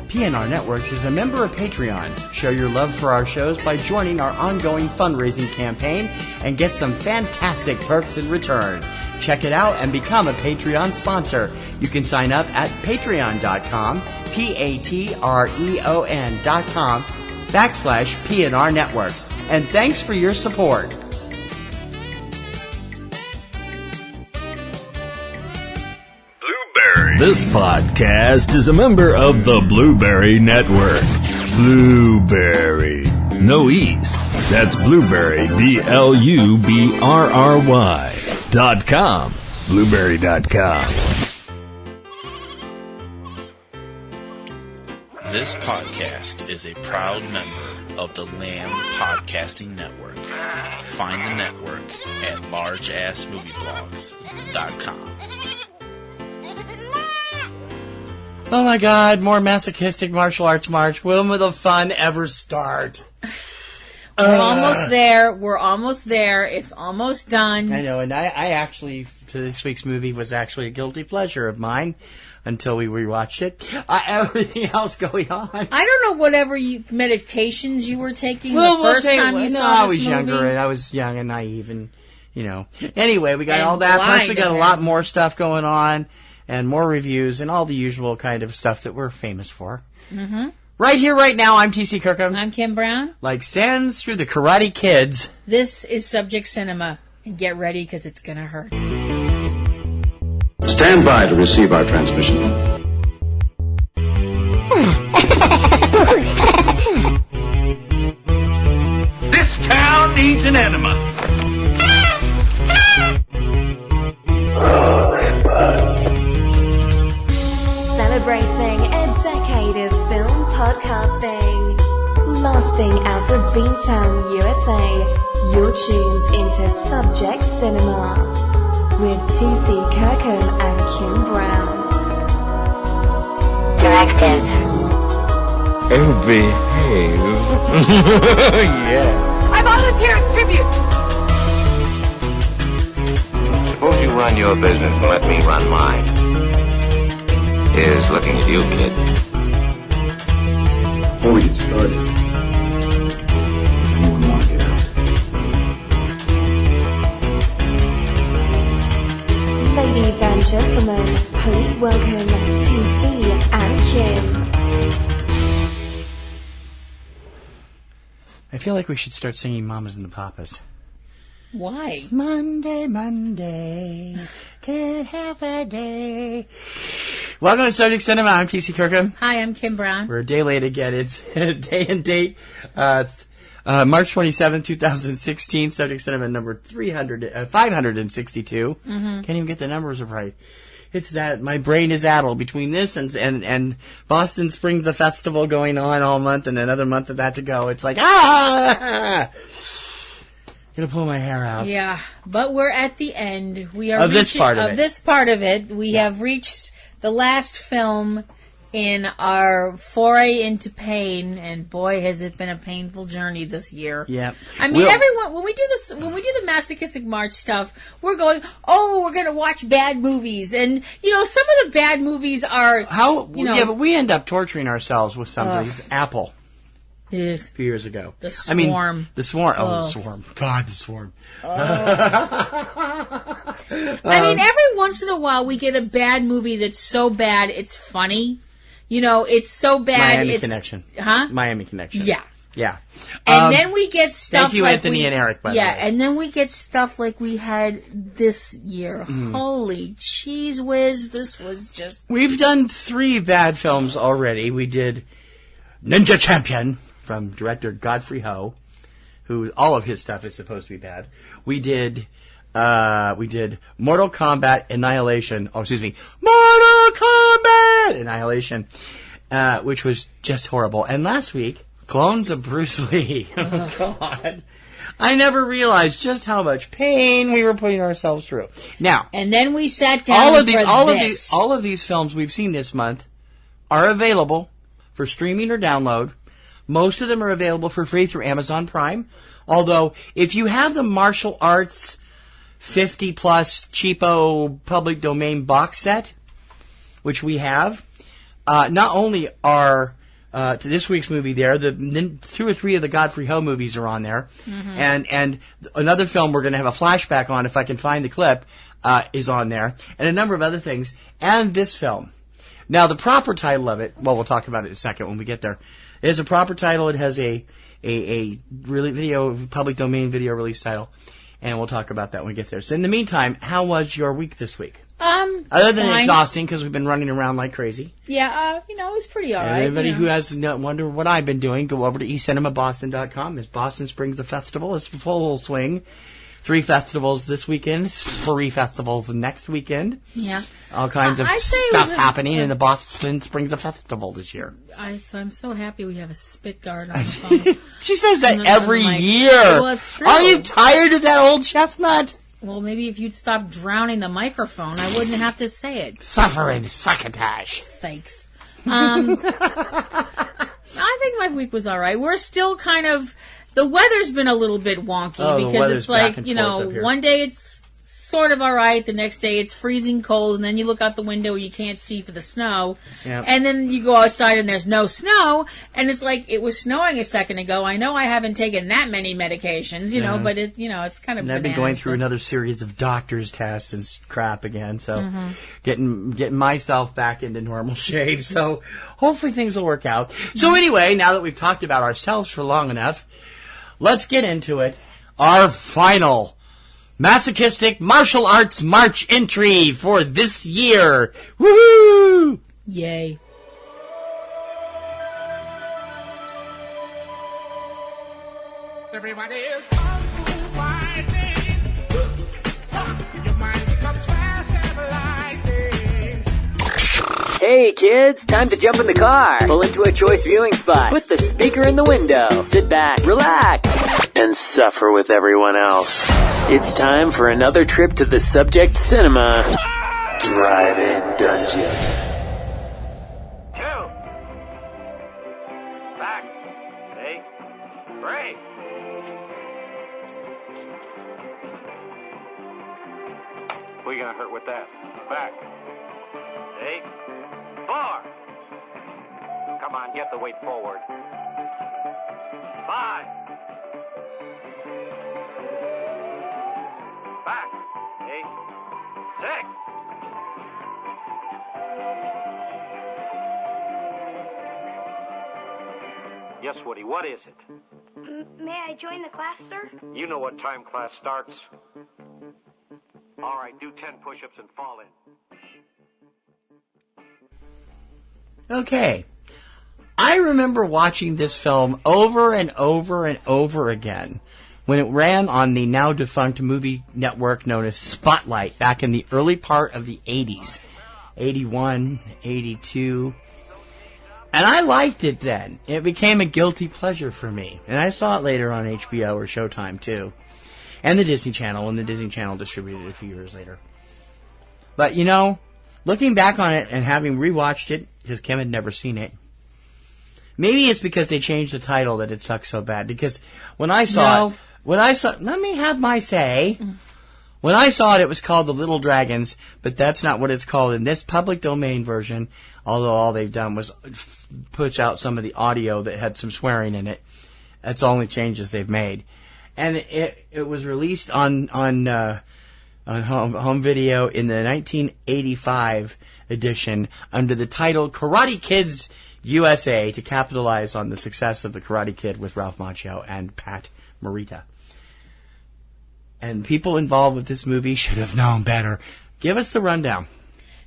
PNR Networks is a member of Patreon. Show your love for our shows by joining our ongoing fundraising campaign and get some fantastic perks in return. Check it out and become a Patreon sponsor. You can sign up at patreon.com, patreon.com/PNR Networks. And thanks for your support. This podcast is a member of the Blueberry Network. Blueberry. No E's. That's Blueberry, BLUBRRY.com. Blueberry.com. This podcast is a proud member of the Lamb Podcasting Network. Find the network at largeassmovieblogs.com. Oh my God, more Masochistic Martial Arts March. When will the fun ever start? We're almost there. We're almost there. It's almost done. I know, and I actually, to this week's movie, was actually a guilty pleasure of mine until we rewatched it. Everything else going on. I don't know whatever medications you were taking the first time you saw this movie. I was younger, and I was young and naive, and, you know. Anyway, we got all that, plus we got a lot more stuff going on. And more reviews and all the usual kind of stuff that we're famous for. Mm-hmm. Right here, right now, I'm T.C. Kirkham. I'm Kim Brown. Like sands through the Karate Kids. This is Subject Cinema. And get ready, because it's going to hurt. Stand by to receive our transmission. This town needs an enema. Celebrating a decade of film podcasting. Blasting out of Beantown, USA, you're tuned into Subject Cinema with T.C. Kirkham and Kim Brown. Directive. Oh, behave. Yeah. I volunteer as tribute. Suppose you run your business and let me run mine. Here's looking at you, kid. Before we get started, does anyone want to get out? Ladies and gentlemen, please welcome TC and Kim. I feel like we should start singing Mamas and the Papas. Why? Monday, can't have a day. Welcome to Subject Cinema. I'm T.C. Kirkham. Hi, I'm Kim Brown. We're a day late again. It's day and date, March 27, 2016. Subject Cinema number 562. Mm-hmm. Can't even get the numbers right. It's that my brain is addled between this and Boston Springs, the festival going on all month, and another month of that to go. It's like, gonna pull my hair out. Yeah, but we're at the end. We are of this part of it. We have reached the last film in our foray into pain, and boy, has it been a painful journey this year. Yeah, I mean, everyone when we do the Masochistic March stuff, we're going, we're gonna watch bad movies, and you know, some of the bad movies are but we end up torturing ourselves with some of these. Apple. A few years ago. The Swarm. The Swarm. Oh, the Swarm. God, the Swarm. I mean, every once in a while we get a bad movie that's so bad it's funny. You know, it's so bad. Miami Connection. Huh? Miami Connection. Yeah. Yeah. And then we get stuff thank you, like Anthony and Eric, by the way. Yeah, and then we get stuff like we had this year. Holy cheese whiz, this was just... We've done 3 bad films already. We did Ninja Champion from director Godfrey Ho, who all of his stuff is supposed to be bad. We did Mortal Kombat Annihilation. Oh, excuse me. Mortal Kombat Annihilation, which was just horrible. And last week, Clones of Bruce Lee. Oh, God. I never realized just how much pain we were putting ourselves through. Now, and then we sat down all of these films we've seen this month are available for streaming or download. Most of them are available for free through Amazon Prime. Although, if you have the martial arts 50-plus cheapo public domain box set, which we have, not only are to this week's movie there, then 2 or 3 of the Godfrey Ho movies are on there, and another film we're going to have a flashback on, if I can find the clip, is on there, and a number of other things, and this film. Now, the proper title of it, well, we'll talk about it in a second when we get there. It has a proper title. It has a public domain video release title, and we'll talk about that when we get there. So in the meantime, how was your week this week? Other than fine. exhausting, because we've been running around like crazy. Yeah, it was pretty all right. Anybody who has wonder what I've been doing, go over to eCinemaBoston.com. As Boston Springs, the festival is full swing. 3 festivals this weekend, 3 festivals the next weekend. Yeah. All kinds of stuff happening in the Boston Springs Festival this year. I'm so happy we have a spit guard on the phone. She says that every year. Well, it's true. Are you tired of that old chestnut? Well, maybe if you'd stop drowning the microphone, I wouldn't have to say it. Suffering succotash. Sakes. I think my week was all right. We're still kind of... The weather's been a little bit wonky because it's like, one day it's sort of all right, the next day it's freezing cold, and then you look out the window and you can't see for the snow. Yep. And then you go outside and there's no snow, and it's like it was snowing a second ago. I know I haven't taken that many medications, but it's kind of bananas. I've been going through another series of doctor's tests and crap again, so getting myself back into normal shape. So hopefully things will work out. So anyway, now that we've talked about ourselves for long enough, let's get into it. Our final Masochistic Martial Arts March entry for this year. Woohoo! Yay. Everybody is kung fu fighting. Your mind becomes fast as lightning. Hey kids, time to jump in the car. Pull into a choice viewing spot. Put the speaker in the window. Sit back, relax, and suffer with everyone else. It's time for another trip to the Subject Cinema Drive-In Dungeon. 2. Back. 8. 3. Who are you gonna hurt with that? Back. 8. 4. Come on, get the weight forward. 5. Back. 8. 6. Yes, Woody, what is it? May I join the class, sir? You know what time class starts. All right, do 10 push-ups and fall in. Okay. I remember watching this film over and over and over again when it ran on the now defunct movie network known as Spotlight back in the early part of the 80s. 81, 82. And I liked it then. It became a guilty pleasure for me. And I saw it later on HBO or Showtime too. And the Disney Channel, and the Disney Channel distributed it a few years later. But looking back on it and having rewatched it, because Kim had never seen it, maybe it's because they changed the title that it sucks so bad. Because when I saw it, let me have my say. When I saw it, it was called The Little Dragons, but that's not what it's called in this public domain version, although all they've done was push out some of the audio that had some swearing in it. That's the only changes they've made. And it was released on home video in the 1985 edition under the title Karate Kids USA to capitalize on the success of the Karate Kid with Ralph Macchio and Pat Morita. And people involved with this movie should have known better. Give us the rundown.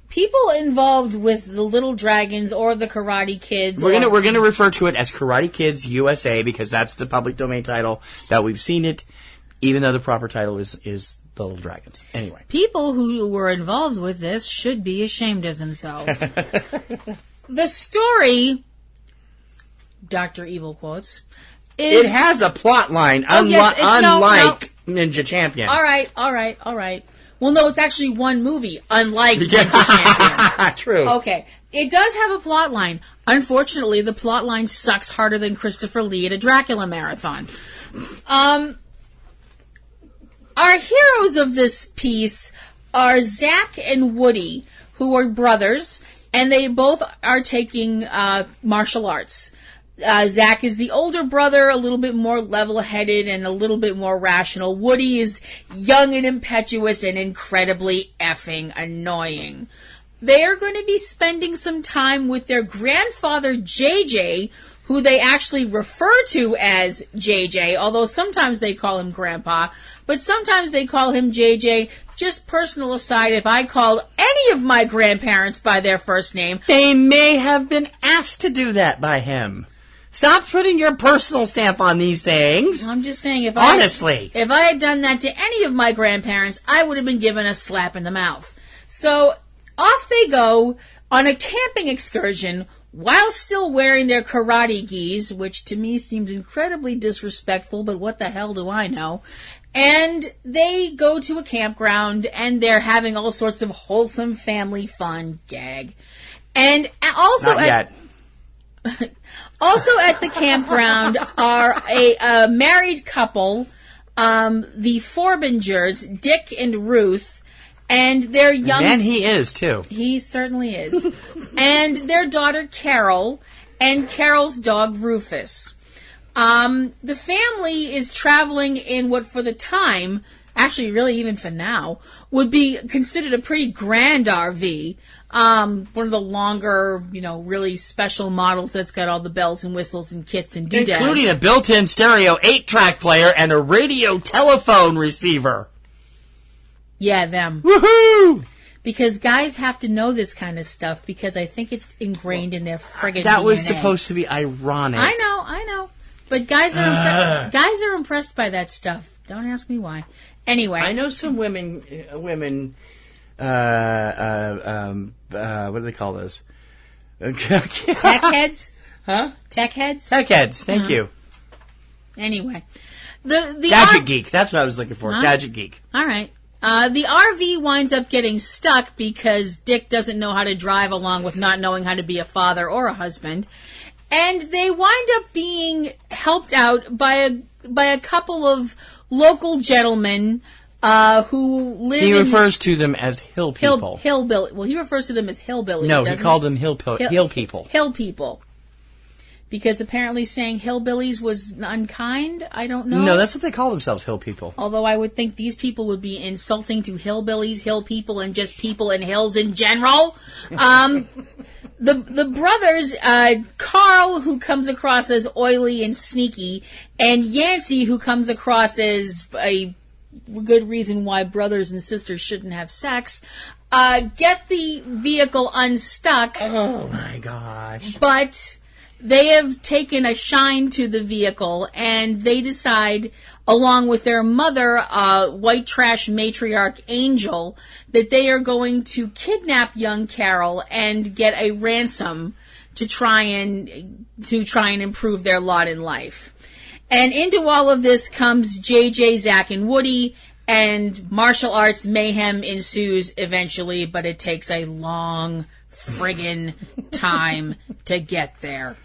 People involved with the Little Dragons or the Karate Kids. We're gonna refer to it as Karate Kids USA because that's the public domain title that we've seen it, even though the proper title is the Little Dragons. Anyway, people who were involved with this should be ashamed of themselves. The story, Dr. Evil quotes, it has a plot line, unlike Ninja Champion. All right. Well, no, it's actually one movie, unlike Ninja Champion. True. Okay. It does have a plot line. Unfortunately, the plot line sucks harder than Christopher Lee at a Dracula marathon. Our heroes of this piece are Zack and Woody, who are brothers, And they both are taking martial arts. Zach is the older brother, a little bit more level-headed and a little bit more rational. Woody is young and impetuous and incredibly effing annoying. They are going to be spending some time with their grandfather, JJ, who they actually refer to as JJ, although sometimes they call him Grandpa, but sometimes they call him JJ. Just personal aside, if I called any of my grandparents by their first name, they may have been asked to do that by him. Stop putting your personal stamp on these things. I'm just saying, if I had done that to any of my grandparents, I would have been given a slap in the mouth. So off they go on a camping excursion while still wearing their karate gis, which to me seems incredibly disrespectful, but what the hell do I know? And they go to a campground, and they're having all sorts of wholesome family fun. Gag. And also also at the campground are a married couple, the Forbingers, Dick and Ruth, and their young... And he is, too. He certainly is. And their daughter, Carol, and Carol's dog, Rufus. The family is traveling in what, for the time, actually really even for now, would be considered a pretty grand RV. One of the longer, really special models that's got all the bells and whistles and kits and doodads. Including a built-in stereo 8-track player and a radio telephone receiver. Yeah, them. Woohoo! Because guys have to know this kind of stuff because I think it's ingrained in their friggin' That was DNA. supposed to be ironic. I know. But guys are impressed by that stuff. Don't ask me why. Anyway. I know some women, what do they call those? Tech heads? Huh? Tech heads? Tech heads, thank you. Anyway. The Gadget geek, that's what I was looking for. Gadget geek. All right. The RV winds up getting stuck because Dick doesn't know how to drive along with not knowing how to be a father or a husband. And they wind up being helped out by a couple of local gentlemen who live He refers to them as hill people. Hillbilly. Well, he refers to them as hillbillies, No, he called them hill people. Hill people. Because apparently saying hillbillies was unkind. I don't know. No, that's what they call themselves, hill people. Although I would think these people would be insulting to hillbillies, hill people, and just people in hills in general. The brothers, Carl, who comes across as oily and sneaky, and Yancey, who comes across as a good reason why brothers and sisters shouldn't have sex, get the vehicle unstuck. Oh my gosh. But they have taken a shine to the vehicle, and they decide, along with their mother, white trash matriarch Angel, that they are going to kidnap young Carol and get a ransom to try and improve their lot in life. And into all of this comes JJ, Zach, and Woody, and martial arts mayhem ensues eventually, but it takes a long friggin' time to get there.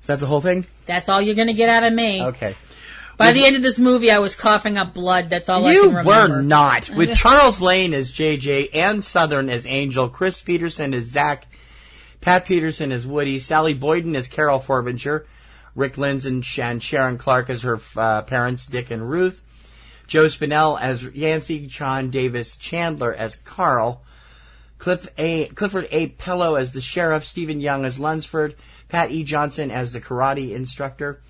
Is that the whole thing? That's all you're going to get out of me. Okay. By the end of this movie, I was coughing up blood. That's all I can remember. You were not. With Charles Lane as JJ, Ann Southern as Angel, Chris Peterson as Zach, Pat Peterson as Woody, Sally Boyden as Carol Forbinger, Rick Lenz and Sharon Clark as her parents, Dick and Ruth, Joe Spinell as Yancey, John Davis Chandler as Carl, Clifford A. Pello as the sheriff, Stephen Young as Lunsford, Pat E. Johnson as the karate instructor,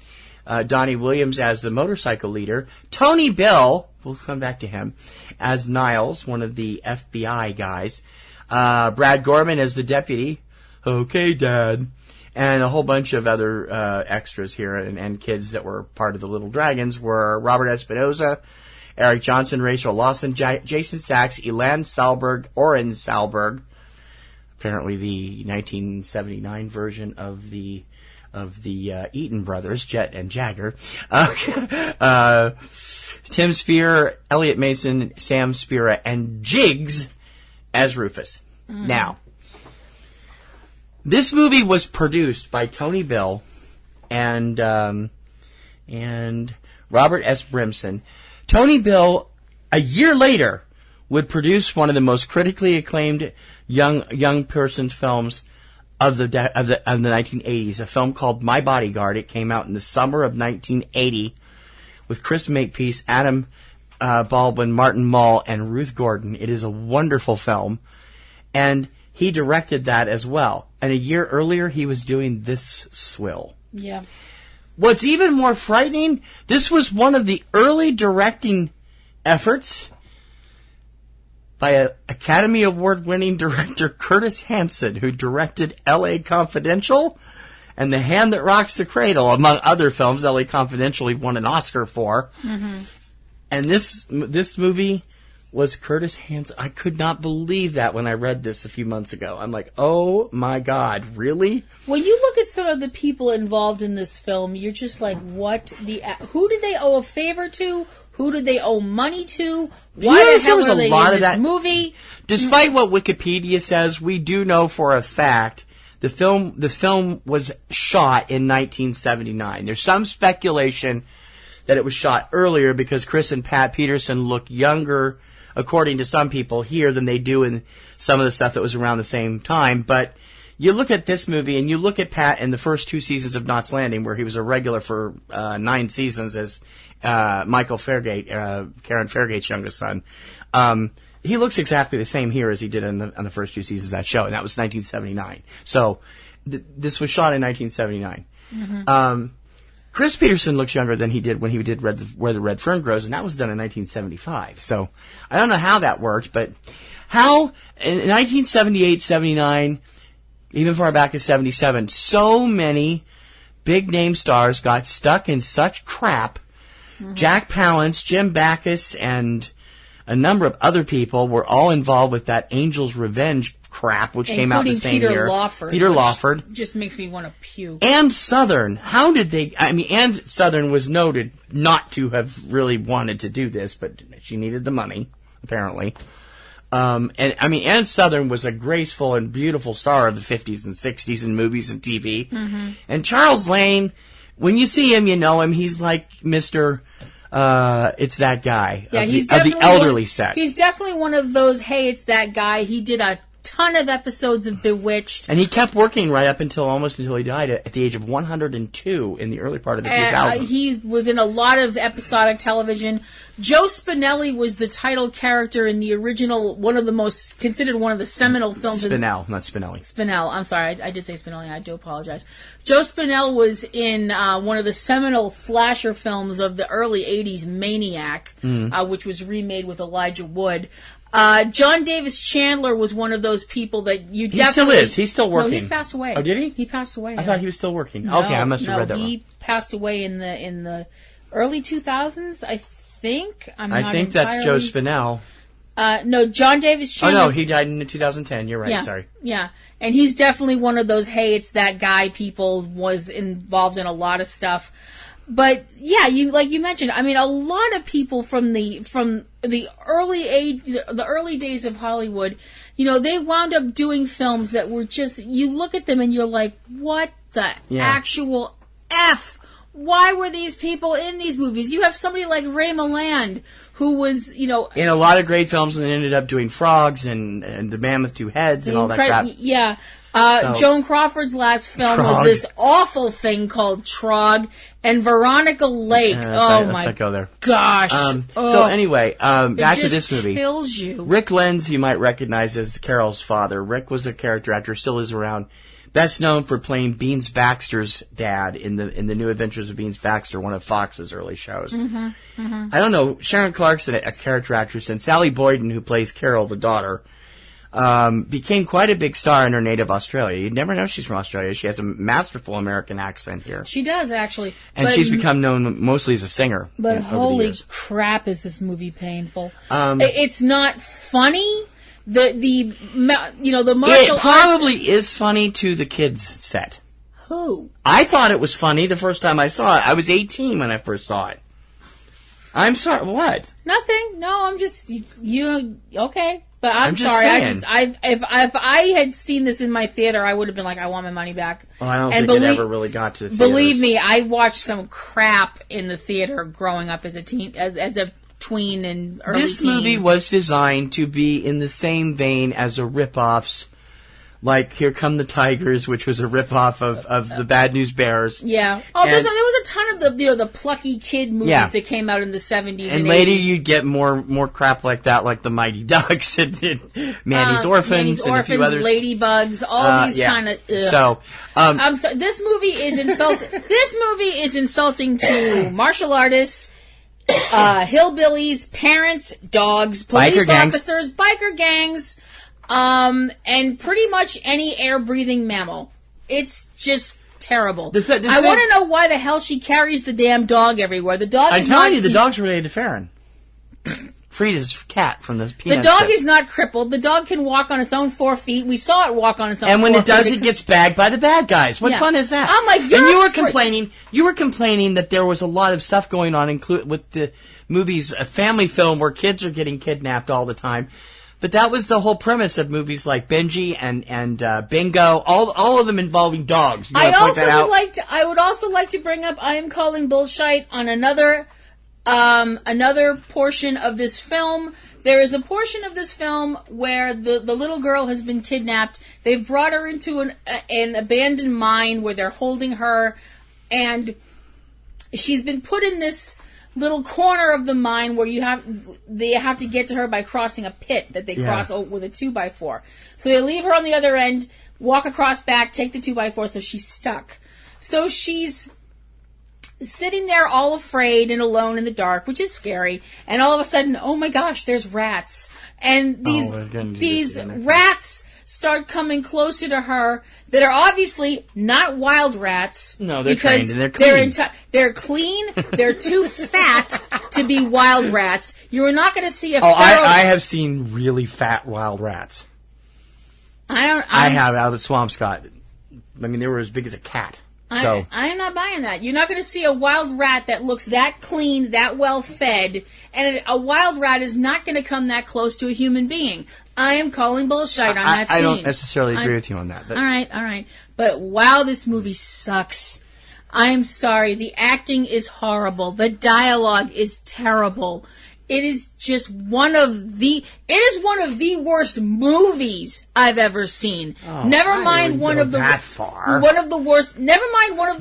Donnie Williams as the motorcycle leader, Tony Bill, we'll come back to him, as Niles, one of the FBI guys, Brad Gorman as the deputy, okay, Dad, and a whole bunch of other extras here and kids that were part of the Little Dragons were Robert Espinoza, Eric Johnson, Rachel Lawson, Jason Sachs, Elan Salberg, Oren Salberg, apparently the 1979 version of the Eaton brothers, Jet and Jagger, Tim Spear, Elliot Mason, Sam Spira, and Jiggs as Rufus. Now, this movie was produced by Tony Bill and Robert S. Brimson. Tony Bill, a year later, would produce one of the most critically acclaimed young person's films of the 1980s, a film called My Bodyguard. It came out in the summer of 1980 with Chris Makepeace, Adam Baldwin, Martin Mull, and Ruth Gordon. It is a wonderful film, and he directed that as well. And a year earlier, he was doing this swill. Yeah. What's even more frightening, this was one of the early directing efforts by Academy Award-winning director Curtis Hanson, who directed L.A. Confidential and The Hand That Rocks the Cradle, among other films. L.A. Confidential he won an Oscar for. Mm-hmm. And this movie was Curtis Hanson. I could not believe that when I read this a few months ago. I'm like, oh my God, really? When you look at some of the people involved in this film, you're just like, who did they owe a favor to? Who did they owe money to? Why the hell are they in this movie? Despite what Wikipedia says, we do know for a fact the film was shot in 1979. There's some speculation that it was shot earlier because Chris and Pat Peterson look younger, according to some people, here than they do in some of the stuff that was around the same time. But you look at this movie and you look at Pat in the first 2 seasons of Knots Landing, where he was a regular for 9 seasons as Michael Fairgate, Karen Fairgate's youngest son. He looks exactly the same here as he did on the first 2 seasons of that show, and that was 1979. So this was shot in 1979. Mm-hmm. Chris Peterson looks younger than he did when he did Where the Red Fern Grows, and that was done in 1975. So I don't know how that worked, but how in 1978, 79, even far back as 77, so many big-name stars got stuck in such crap. Mm-hmm. Jack Palance, Jim Backus, and a number of other people were all involved with that Angel's Revenge crap, which came out the same year. Peter Lawford. Just makes me want to puke. Ann Southern. How did they... I mean, Ann Southern was noted not to have really wanted to do this, but she needed the money, apparently. And I mean, Ann Southern was a graceful and beautiful star of the 50s and 60s in movies and TV. Mm-hmm. And Charles Lane, when you see him, you know him. He's like Mr. It's that guy of the elderly set. He's definitely one of those, hey, it's that guy. He did a ton of episodes of Bewitched. And he kept working right up until he died at the age of 102 in the early part of the 2000s. He was in a lot of episodic television. Joe Spinelli was the title character in the original, considered one of the seminal films. Spinell, not Spinelli. Spinell, I'm sorry, I did say Spinelli, I do apologize. Joe Spinell was in one of the seminal slasher films of the early 80s, Maniac, which was remade with Elijah Wood. John Davis Chandler was one of those people that you definitely... He still is. He's still working. No, he's passed away. Oh, did he? He passed away. I thought he was still working. No, okay, I must have read that wrong. He passed away in the early 2000s, I think. I think that's Joe Spinell. No, John Davis Chandler... Oh, no, he died in 2010. You're right, yeah, sorry. Yeah, and he's definitely one of those, hey, it's that guy people, was involved in a lot of stuff. But yeah, like you mentioned, I mean, a lot of people from the early days of Hollywood, you know, they wound up doing films that were just, you look at them and you're like, what the actual F? Why were these people in these movies? You have somebody like Ray Milland, who was, you know, in a lot of great films and ended up doing Frogs and The Man with Two Heads and all that crap. Yeah. Joan Crawford's last film was this awful thing called Trog, and Veronica Lake. Let's not go there. Gosh. So anyway, back to this movie. It kills you. Rick Lenz, you might recognize as Carol's father. Rick was a character actor, still is around. Best known for playing Beans Baxter's dad in the New Adventures of Beans Baxter, one of Fox's early shows. Mm-hmm, mm-hmm. I don't know. Sharon Clarkson, a character actress, and Sally Boyden, who plays Carol, the daughter, became quite a big star in her native Australia. You'd never know she's from Australia. She has a masterful American accent here. She does, actually. And she's become known mostly as a singer. But holy crap, is this movie painful. It's not funny. The martial arts... It probably is funny to the kids set. Who? I thought it was funny the first time I saw it. I was 18 when I first saw it. I'm sorry, what? Nothing. No, I'm just... okay. But I'm sorry. Saying. If I had seen this in my theater, I would have been like, I want my money back. Well, I don't think it ever really got to the theaters. Believe me, I watched some crap in the theater growing up as a teen, as a tween and early This teen. movie was designed to be in the same vein as the rip-offs, like Here Come the Tigers, which was a rip-off of the Bad News Bears. Yeah. Oh, there was a ton of the plucky kid movies that came out in the 70s and 80s. later you'd get more crap like that, like the Mighty Ducks and Manny's Orphans and a few others. Ladybugs, all these kind of. So, this movie is insulting. This movie is insulting to martial artists, hillbillies, parents, dogs, police officers, biker gangs. And pretty much any air-breathing mammal. It's just terrible. I want to know why the hell she carries the damn dog everywhere. The dog. I'm telling you, the dog's related to Farron. Frida's cat from the Peanuts. The dog strip. is not crippled. The dog can walk on its own 4 feet. We saw it walk on its own 4 feet. And when it does, it gets bagged by the bad guys. What fun is that? I'm like, and you were complaining that there was a lot of stuff going on with the movies, a family film where kids are getting kidnapped all the time. But that was the whole premise of movies like Benji and Bingo, all of them involving dogs. You I would also like to bring up I am calling bullshit on another portion of this film. There is a portion of this film where the little girl has been kidnapped. They've brought her into an abandoned mine where they're holding her, and she's been put in this little corner of the mine where they have to get to her by crossing a pit that they cross with a 2x4. So they leave her on the other end, walk across back, take the 2x4, so she's stuck. So she's sitting there all afraid and alone in the dark, which is scary. And all of a sudden, oh my gosh, there's rats. And these rats start coming closer to her that are obviously not wild rats. No, they're trained and they're clean. They're clean. They're too fat to be wild rats. You're not going to see a feral... I have seen really fat wild rats. I have out at Swampscott. I mean, they were as big as a cat. So I'm not buying that. You're not going to see a wild rat that looks that clean, that well fed, and a wild rat is not going to come that close to a human being. I am calling bullshit on that scene. I don't necessarily agree with you on that. But. All right. But wow, this movie sucks. I'm sorry. The acting is horrible. The dialogue is terrible. It is just one of the worst movies I've ever seen. Never mind one of the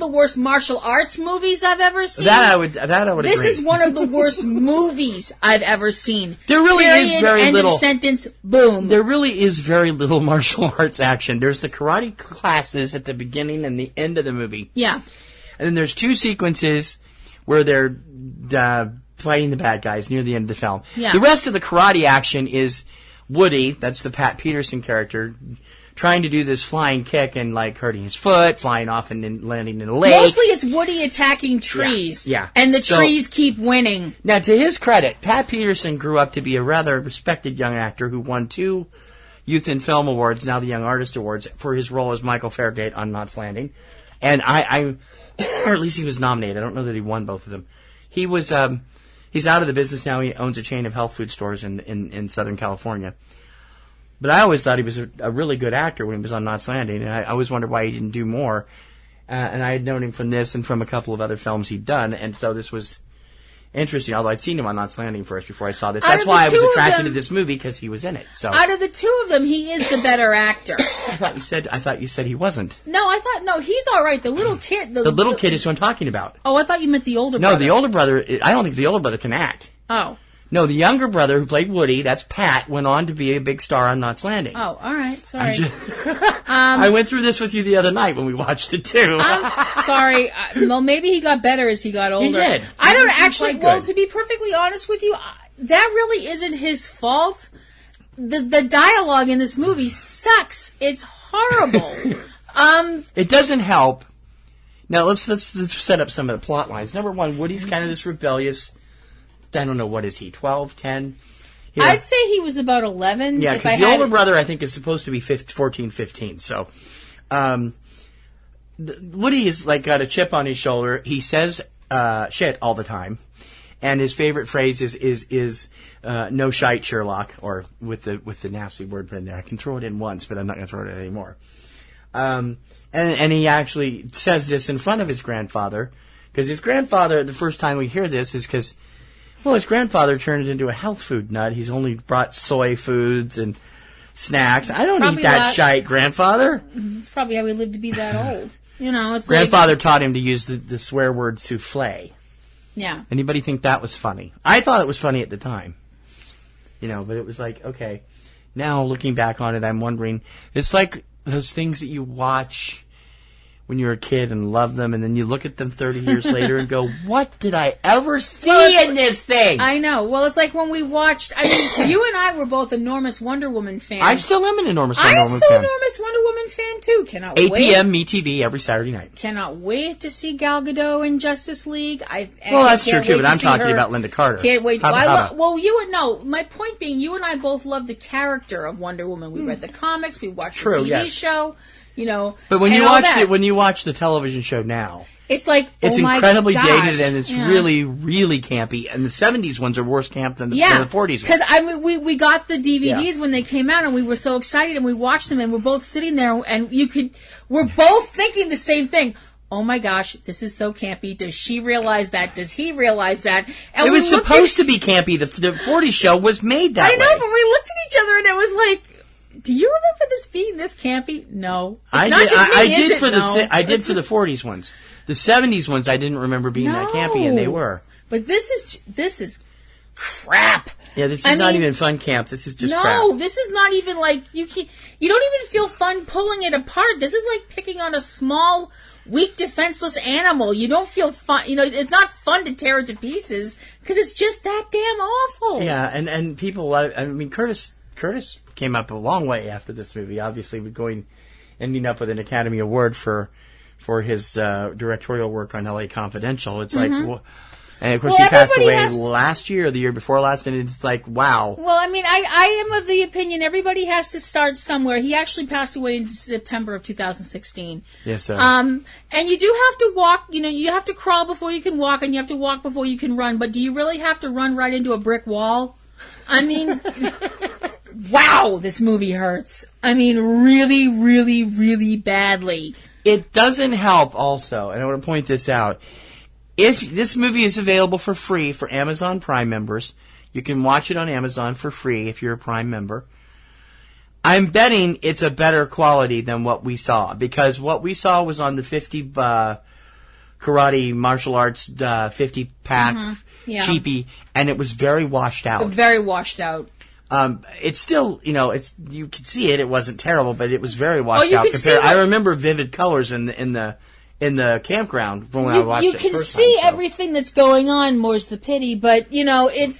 worst martial arts movies I've ever seen. That I would agree. This is one of the worst movies I've ever seen. There really is very end little. Of sentence. Boom. There really is very little martial arts action. There's the karate classes at the beginning and the end of the movie. Yeah. And then there's 2 sequences where they're fighting the bad guys near the end of the film. Yeah. The rest of the karate action is Woody, that's the Pat Peterson character, trying to do this flying kick and like hurting his foot, flying off and then landing in a lake. Mostly it's Woody attacking trees. Yeah. And the trees keep winning. Now, to his credit, Pat Peterson grew up to be a rather respected young actor who won 2 Youth in Film Awards, now the Young Artist Awards, for his role as Michael Fairgate on Knots Landing. And I or at least he was nominated. I don't know that he won both of them. He was, he's out of the business now. He owns a chain of health food stores in Southern California. But I always thought he was a really good actor when he was on Knots Landing, and I always wondered why he didn't do more. And I had known him from this and from a couple of other films he'd done, and so this was interesting. Although I'd seen him on Knots Landing first before I saw this. That's why I was attracted to this movie, because he was in it. So out of the 2 of them, he is the better actor. I thought you said he wasn't. No, he's all right. The little kid. The little kid is who I'm talking about. Oh, I thought you meant the older brother. No, the older brother. I don't think the older brother can act. Oh. No, the younger brother who played Woody, that's Pat, went on to be a big star on Knots Landing. Oh, all right. Sorry. I went through this with you the other night when we watched it, too. I'm sorry. Well, maybe he got better as he got older. He did. I don't actually... Well, to be perfectly honest with you, that really isn't his fault. The dialogue in this movie sucks. It's horrible. It doesn't help. Now, let's set up some of the plot lines. Number 1, Woody's kind of this rebellious... I don't know, what is he, 12, 10? Yeah. I'd say he was about 11. Yeah, because the older brother, I think, is supposed to be 14, 15. So, Woody is like got a chip on his shoulder. He says shit all the time. And his favorite phrase is no shite, Sherlock, or with the nasty word put in there. I can throw it in once, but I'm not going to throw it in anymore. And he actually says this in front of his grandfather, because his grandfather, the first time we hear this is because Well, his grandfather turned into a health food nut. He's only brought soy foods and snacks. I don't eat that shite, grandfather. It's probably how he lived to be that old. You know, it's grandfather taught him to use the swear word souffle. Yeah. Anybody think that was funny? I thought it was funny at the time. You know, but it was like, okay. Now, looking back on it, I'm wondering, it's like those things that you watch when you're a kid and love them, and then you look at them 30 years later and go, what did I ever see in this thing? I know. Well, it's like when we watched, I mean, you and I were both enormous Wonder Woman fans. I still am an enormous Wonder Woman fan. I'm still an enormous Wonder Woman fan, too. Cannot 8 wait. p.m. MeTV every Saturday night. Cannot wait to see Gal Gadot in Justice League. Well, that's true, too, but I'm talking about Linda Carter. Can't wait. My point being, you and I both love the character of Wonder Woman. We read the comics, we watched the TV show. You know, but when you watch the television show now, it's like it's incredibly dated and it's really, really campy. And the '70s ones are worse camp than the '40s ones. Because I mean, we got the DVDs when they came out, and we were so excited, and we watched them, and we're both sitting there, and we're both thinking the same thing. Oh my gosh, this is so campy. Does she realize that? Does he realize that? And it was supposed to be campy. The '40s show was made that way. I know, but we looked at each other, and it was like, do you remember this being this campy? No. I did for the 40s ones. The 70s ones I didn't remember being that campy, and they were. But this is crap. Yeah, this is not even fun camp. This is just crap. No, this is not even like you don't even feel fun pulling it apart. This is like picking on a small, weak, defenseless animal. You don't feel fun. You know, it's not fun to tear it to pieces because it's just that damn awful. Yeah, and people. I mean, Curtis came up a long way after this movie. Obviously, ending up with an Academy Award for his directorial work on L.A. Confidential. It's like, and of course he passed away last year or the year before last, and it's like, wow. Well, I mean, I am of the opinion everybody has to start somewhere. He actually passed away in September of 2016. Yes, sir. And you do have to walk. You know, you have to crawl before you can walk, and you have to walk before you can run. But do you really have to run right into a brick wall? I mean. Wow, this movie hurts. I mean, really, really, really badly. It doesn't help also, and I want to point this out. If this movie is available for free for Amazon Prime members, you can watch it on Amazon for free if you're a Prime member. I'm betting it's a better quality than what we saw, because what we saw was on the 50 karate martial arts 50-pack cheapie, and it was very washed out. Very washed out. It's still, you know, you could see it. It wasn't terrible, but it was very washed out. I remember vivid colors in the campground from when I watched it. You can see everything that's going on. More's the pity, but you know, it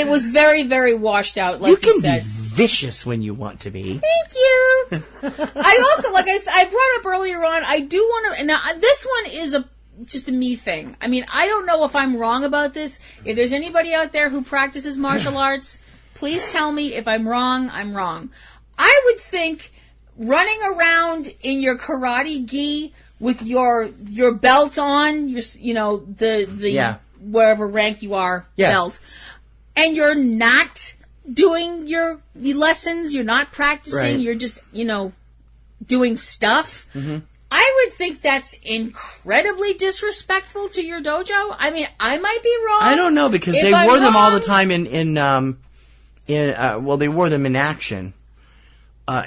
was very, very washed out. Like you can said. Be vicious when you want to be. Thank you. I also, like I brought up earlier on, I do want to. Now, this one is just a me thing. I mean, I don't know if I'm wrong about this. If there's anybody out there who practices martial arts, please tell me. If I'm wrong, I'm wrong. I would think running around in your karate gi with your belt on, the wherever rank you are belt, and you're not doing your lessons, you're not practicing, you're just doing stuff. Mm-hmm. I would think that's incredibly disrespectful to your dojo. I mean, I might be wrong. I don't know, because they wore them all the time they wore them in action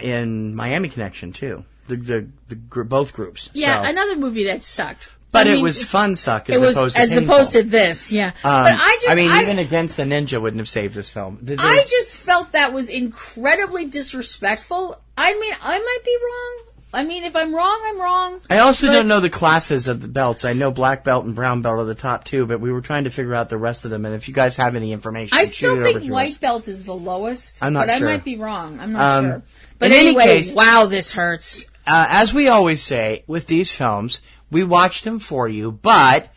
in Miami Connection too. Both groups. Yeah, so. Another movie that sucked. But it was fun suck as opposed to this, yeah. But even Against the Ninja wouldn't have saved this film. I just felt that was incredibly disrespectful. I mean, I might be wrong. I mean, if I'm wrong, I'm wrong. I also don't know the classes of the belts. I know black belt and brown belt are the top two, but we were trying to figure out the rest of them. And if you guys have any information, I still think white belt is the lowest. I'm not sure. But I might be wrong. I'm not sure. But anyway, case, wow, this hurts. As we always say with these films, we watch them for you, but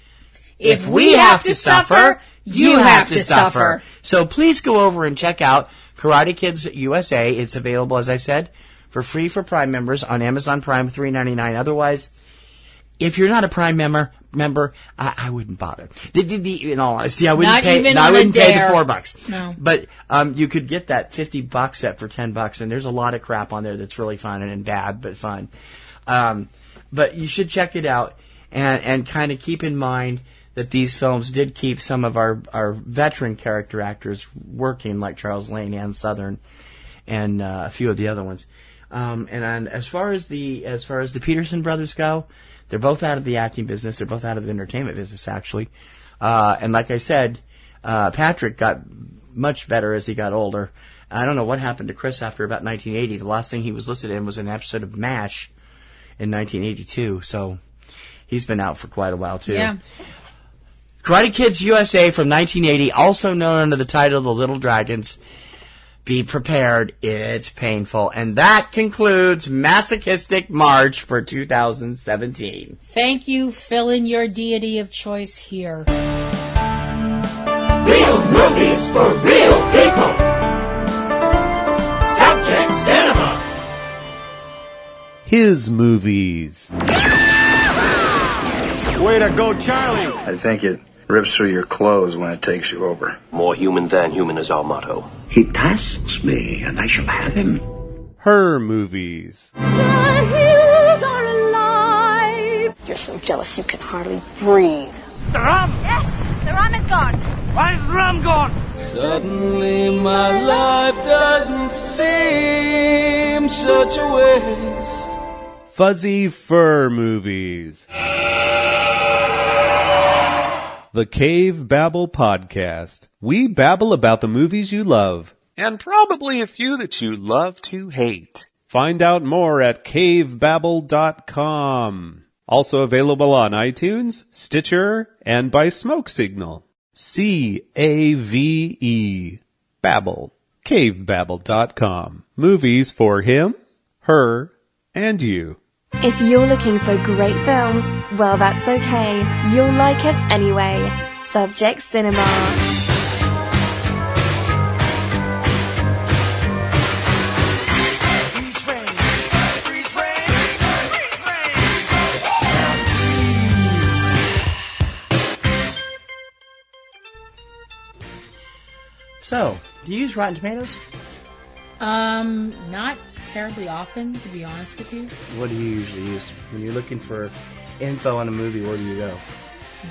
if we have to suffer, you have to suffer. So please go over and check out Karate Kids USA. It's available, as I said, for free for Prime members on Amazon Prime, $3.99. Otherwise, if you're not a Prime member, I wouldn't bother. In all honesty, I wouldn't pay the $4. No. But you could get that 50 box set for $10, and there's a lot of crap on there that's really fun and bad, but fun. But you should check it out and kind of keep in mind that these films did keep some of our veteran character actors working, like Charles Lane, Ann Southern, and a few of the other ones. And as far as the Peterson brothers go, they're both out of the acting business. They're both out of the entertainment business, actually. And like I said, Patrick got much better as he got older. I don't know what happened to Chris after about 1980. The last thing he was listed in was an episode of MASH in 1982. So he's been out for quite a while, too. Yeah. Karate Kids USA from 1980, also known under the title The Little Dragons. Be prepared, it's painful. And that concludes Masochistic March for 2017. Thank you. Fill in your deity of choice here. Real movies for real people. Subject Cinema. His movies. Way to go, Charlie! I think it rips through your clothes when it takes you over. More human than human is our motto. He tasks me, and I shall have him. Her movies. The hills are alive. You're so jealous you can hardly breathe. The rum? Yes, the rum is gone. Why is the rum gone? Suddenly my life doesn't seem such a waste. Fuzzy Fur Movies. The Cavebabble Podcast. We babble about the movies you love. And probably a few that you love to hate. Find out more at cavebabble.com. Also available on iTunes, Stitcher, and by Smoke Signal. C-A-V-E. Babble. Cavebabble.com. Movies for him, her, and you. If you're looking for great films, well, that's okay. You'll like us anyway. Subject Cinema. So, do you use Rotten Tomatoes? Not terribly often, to be honest with you. What do you usually use? When you're looking for info on a movie, where do you go?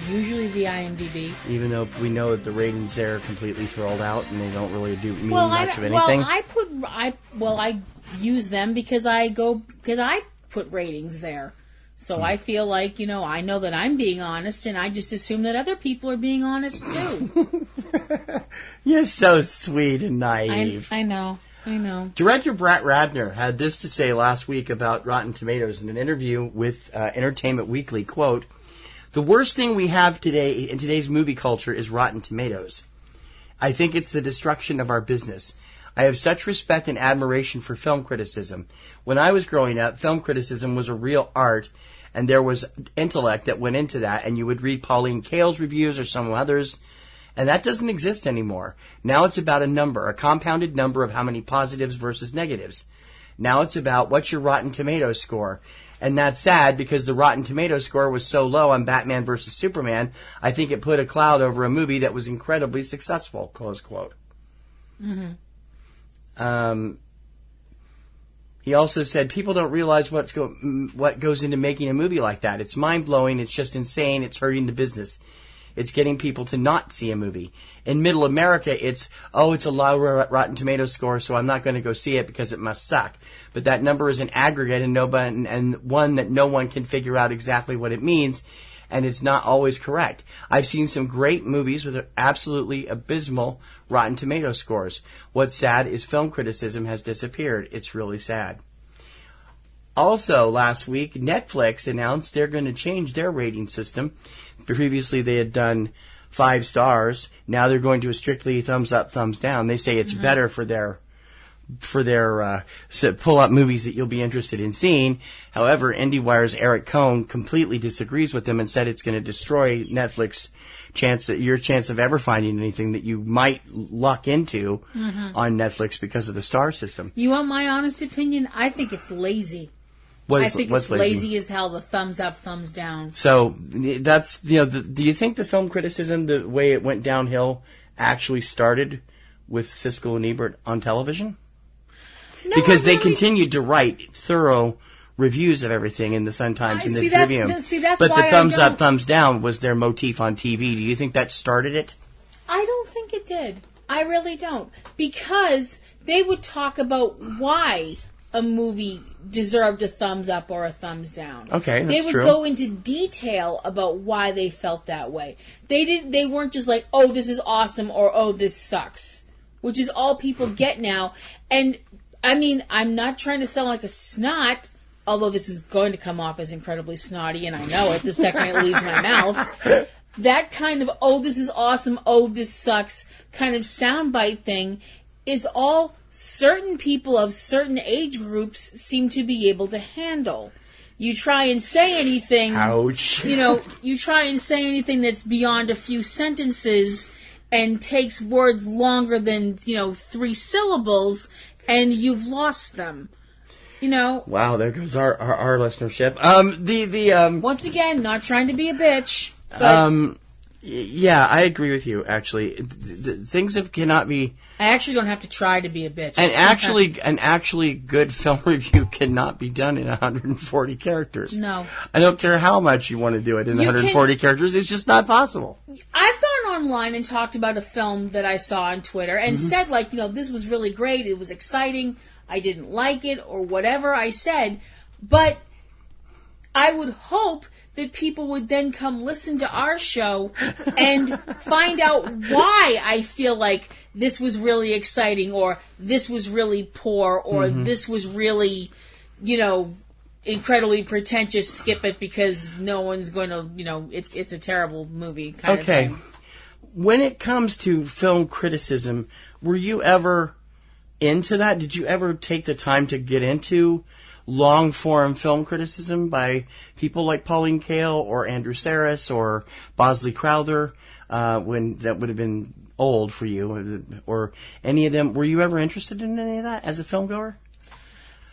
Usually the IMDb. Even though we know that the ratings there are completely trolled out and they don't really mean much of anything. I use them because I put ratings there. So I feel like, I know that I'm being honest, and I just assume that other people are being honest too. You're so sweet and naive. I know. Director Brett Ratner had this to say last week about Rotten Tomatoes in an interview with Entertainment Weekly, quote, "The worst thing we have today in today's movie culture is Rotten Tomatoes. I think it's the destruction of our business. I have such respect and admiration for film criticism. When I was growing up, film criticism was a real art, and there was intellect that went into that, and you would read Pauline Kael's reviews or some others, and that doesn't exist anymore. Now it's about a number, a compounded number of how many positives versus negatives. Now it's about what's your Rotten Tomatoes score. And that's sad because the Rotten Tomatoes score was so low on Batman vs. Superman, I think it put a cloud over a movie that was incredibly successful," close quote. Mm-hmm. He also said, "People don't realize what goes into making a movie like that. It's mind-blowing, it's just insane, it's hurting the business. It's getting people to not see a movie. In Middle America, it's a low Rotten Tomatoes score, so I'm not going to go see it because it must suck. But that number is an aggregate and one that no one can figure out exactly what it means, and it's not always correct. I've seen some great movies with absolutely abysmal Rotten Tomatoes scores. What's sad is film criticism has disappeared. It's really sad." Also, last week, Netflix announced they're going to change their rating system. Previously, they had done 5 stars. Now they're going to a strictly thumbs up, thumbs down. They say it's better for their pull up movies that you'll be interested in seeing. However, IndieWire's Eric Cohn completely disagrees with them and said it's going to destroy Netflix your chance of ever finding anything that you might luck into on Netflix because of the star system. You want my honest opinion? I think it's lazy. What's it's lazy? Lazy as hell, the thumbs up, thumbs down. So that's, do you think the film criticism, the way it went downhill, actually started with Siskel and Ebert on television? No, because they continued to write thorough reviews of everything in the Sun-Times and the see, Tribune. That's but why the thumbs I don't... up, thumbs down was their motif on TV. Do you think that started it? I don't think it did. I really don't. Because they would talk about why a movie deserved a thumbs up or a thumbs down. Okay, that's true. They would go into detail about why they felt that way. They weren't just like, oh, this is awesome, or oh, this sucks. Which is all people get now. And, I mean, I'm not trying to sound like a snot, although this is going to come off as incredibly snotty, and I know it the second it leaves my mouth. That kind of, oh, this is awesome, oh, this sucks, kind of soundbite thing is all certain people of certain age groups seem to be able to handle. You try and say anything... Ouch. You try and say anything that's beyond a few sentences and takes words longer than, 3 syllables, and you've lost them. Wow, there goes our listenership. Once again, not trying to be a bitch. But yeah, I agree with you. Actually, things cannot be. I actually don't have to try to be a bitch. And actually, good film review cannot be done in 140 characters. No, I don't care how much you want to do it in 140 characters. It's just not possible. I've gone online and talked about a film that I saw on Twitter and said, this was really great. It was exciting. I didn't like it or whatever I said, but I would hope that people would then come listen to our show and find out why I feel like this was really exciting or this was really poor or this was really, incredibly pretentious. Skip it because no one's going to, it's a terrible movie kind of thing. When it comes to film criticism, were you ever into that? Did you ever take the time to get into long-form film criticism by people like Pauline Kael or Andrew Saris or Bosley Crowther, when that would have been old for you, or any of them? Were you ever interested in any of that as a film goer?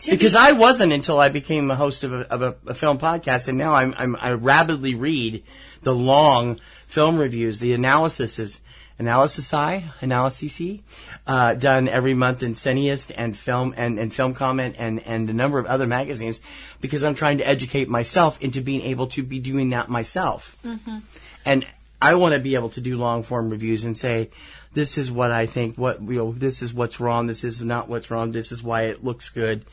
Because I wasn't until I became a host of a film podcast, and now I rapidly read the long film reviews. The analysis done every month in Cineast and Film and Film Comment and a number of other magazines, because I'm trying to educate myself into being able to be doing that myself. And I want to be able to do long form reviews and say, this is what I think, this is what's wrong, this is not what's wrong, this is why it looks good.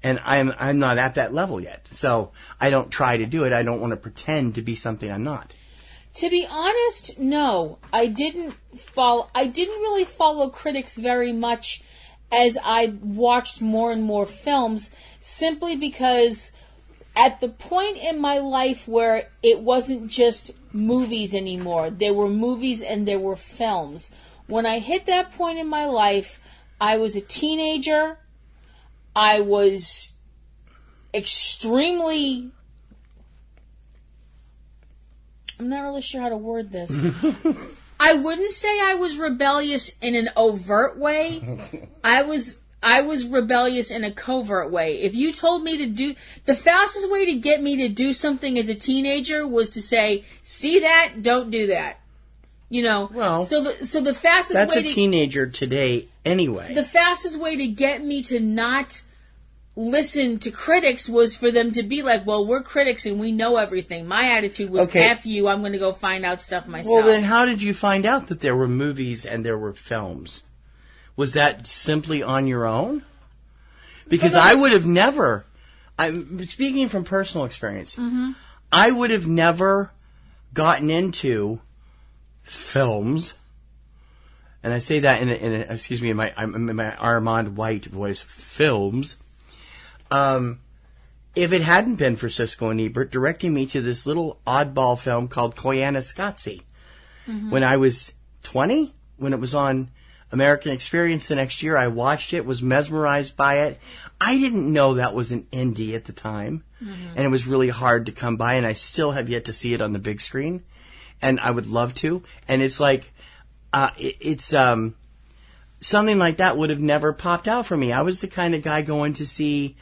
And I'm not at that level yet. So I don't try to do it. I don't want to pretend to be something I'm not. To be honest, no. I didn't really follow critics very much as I watched more and more films, simply because at the point in my life where it wasn't just movies anymore, there were movies and there were films. When I hit that point in my life, I was a teenager. I was extremely... I'm not really sure how to word this. I wouldn't say I was rebellious in an overt way. I was rebellious in a covert way. If you told me to do... The fastest way to get me to do something as a teenager was to say, see that? Don't do that. Well, so the fastest that's way a teenager today anyway. The fastest way to get me to not listen to critics was for them to be like, well, we're critics and we know everything. My attitude was, F you, I'm going to go find out stuff myself. Well, then how did you find out that there were movies and there were films? Was that simply on your own? Because I would have never, I'm speaking from personal experience, I would have never gotten into films, and I say that in my Armand White voice, films, if it hadn't been for Siskel and Ebert directing me to this little oddball film called Koyaanisqatsi. When I was 20, when it was on American Experience the next year, I watched it, was mesmerized by it. I didn't know that was an indie at the time, and it was really hard to come by, and I still have yet to see it on the big screen, and I would love to. And it's like, something like that would have never popped out for me. I was the kind of guy going to see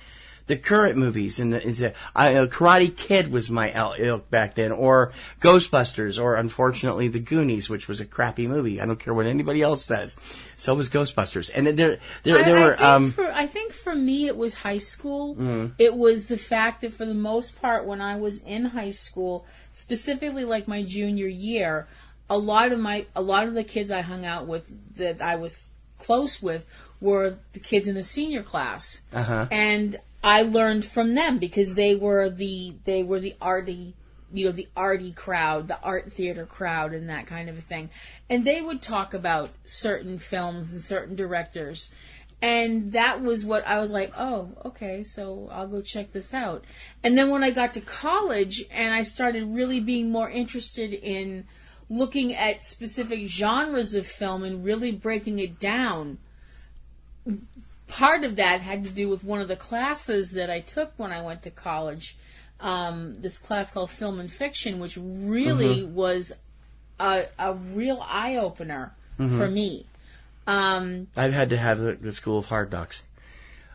the current movies, and Karate Kid was my ilk back then, or Ghostbusters, or unfortunately The Goonies, which was a crappy movie. I don't care what anybody else says. So was Ghostbusters, and there were. I think for me it was high school. It was the fact that for the most part, when I was in high school, specifically like my junior year, a lot of the kids I hung out with that I was close with were the kids in the senior class, and I learned from them because they were the arty, the arty crowd, the art theater crowd, and that kind of a thing. And they would talk about certain films and certain directors, and that was what I was like, oh, okay, so I'll go check this out. And then when I got to college and I started really being more interested in looking at specific genres of film and really breaking it down, part of that had to do with one of the classes that I took when I went to college, this class called Film and Fiction, which really was a real eye-opener for me. I've had to have the School of Hard Knocks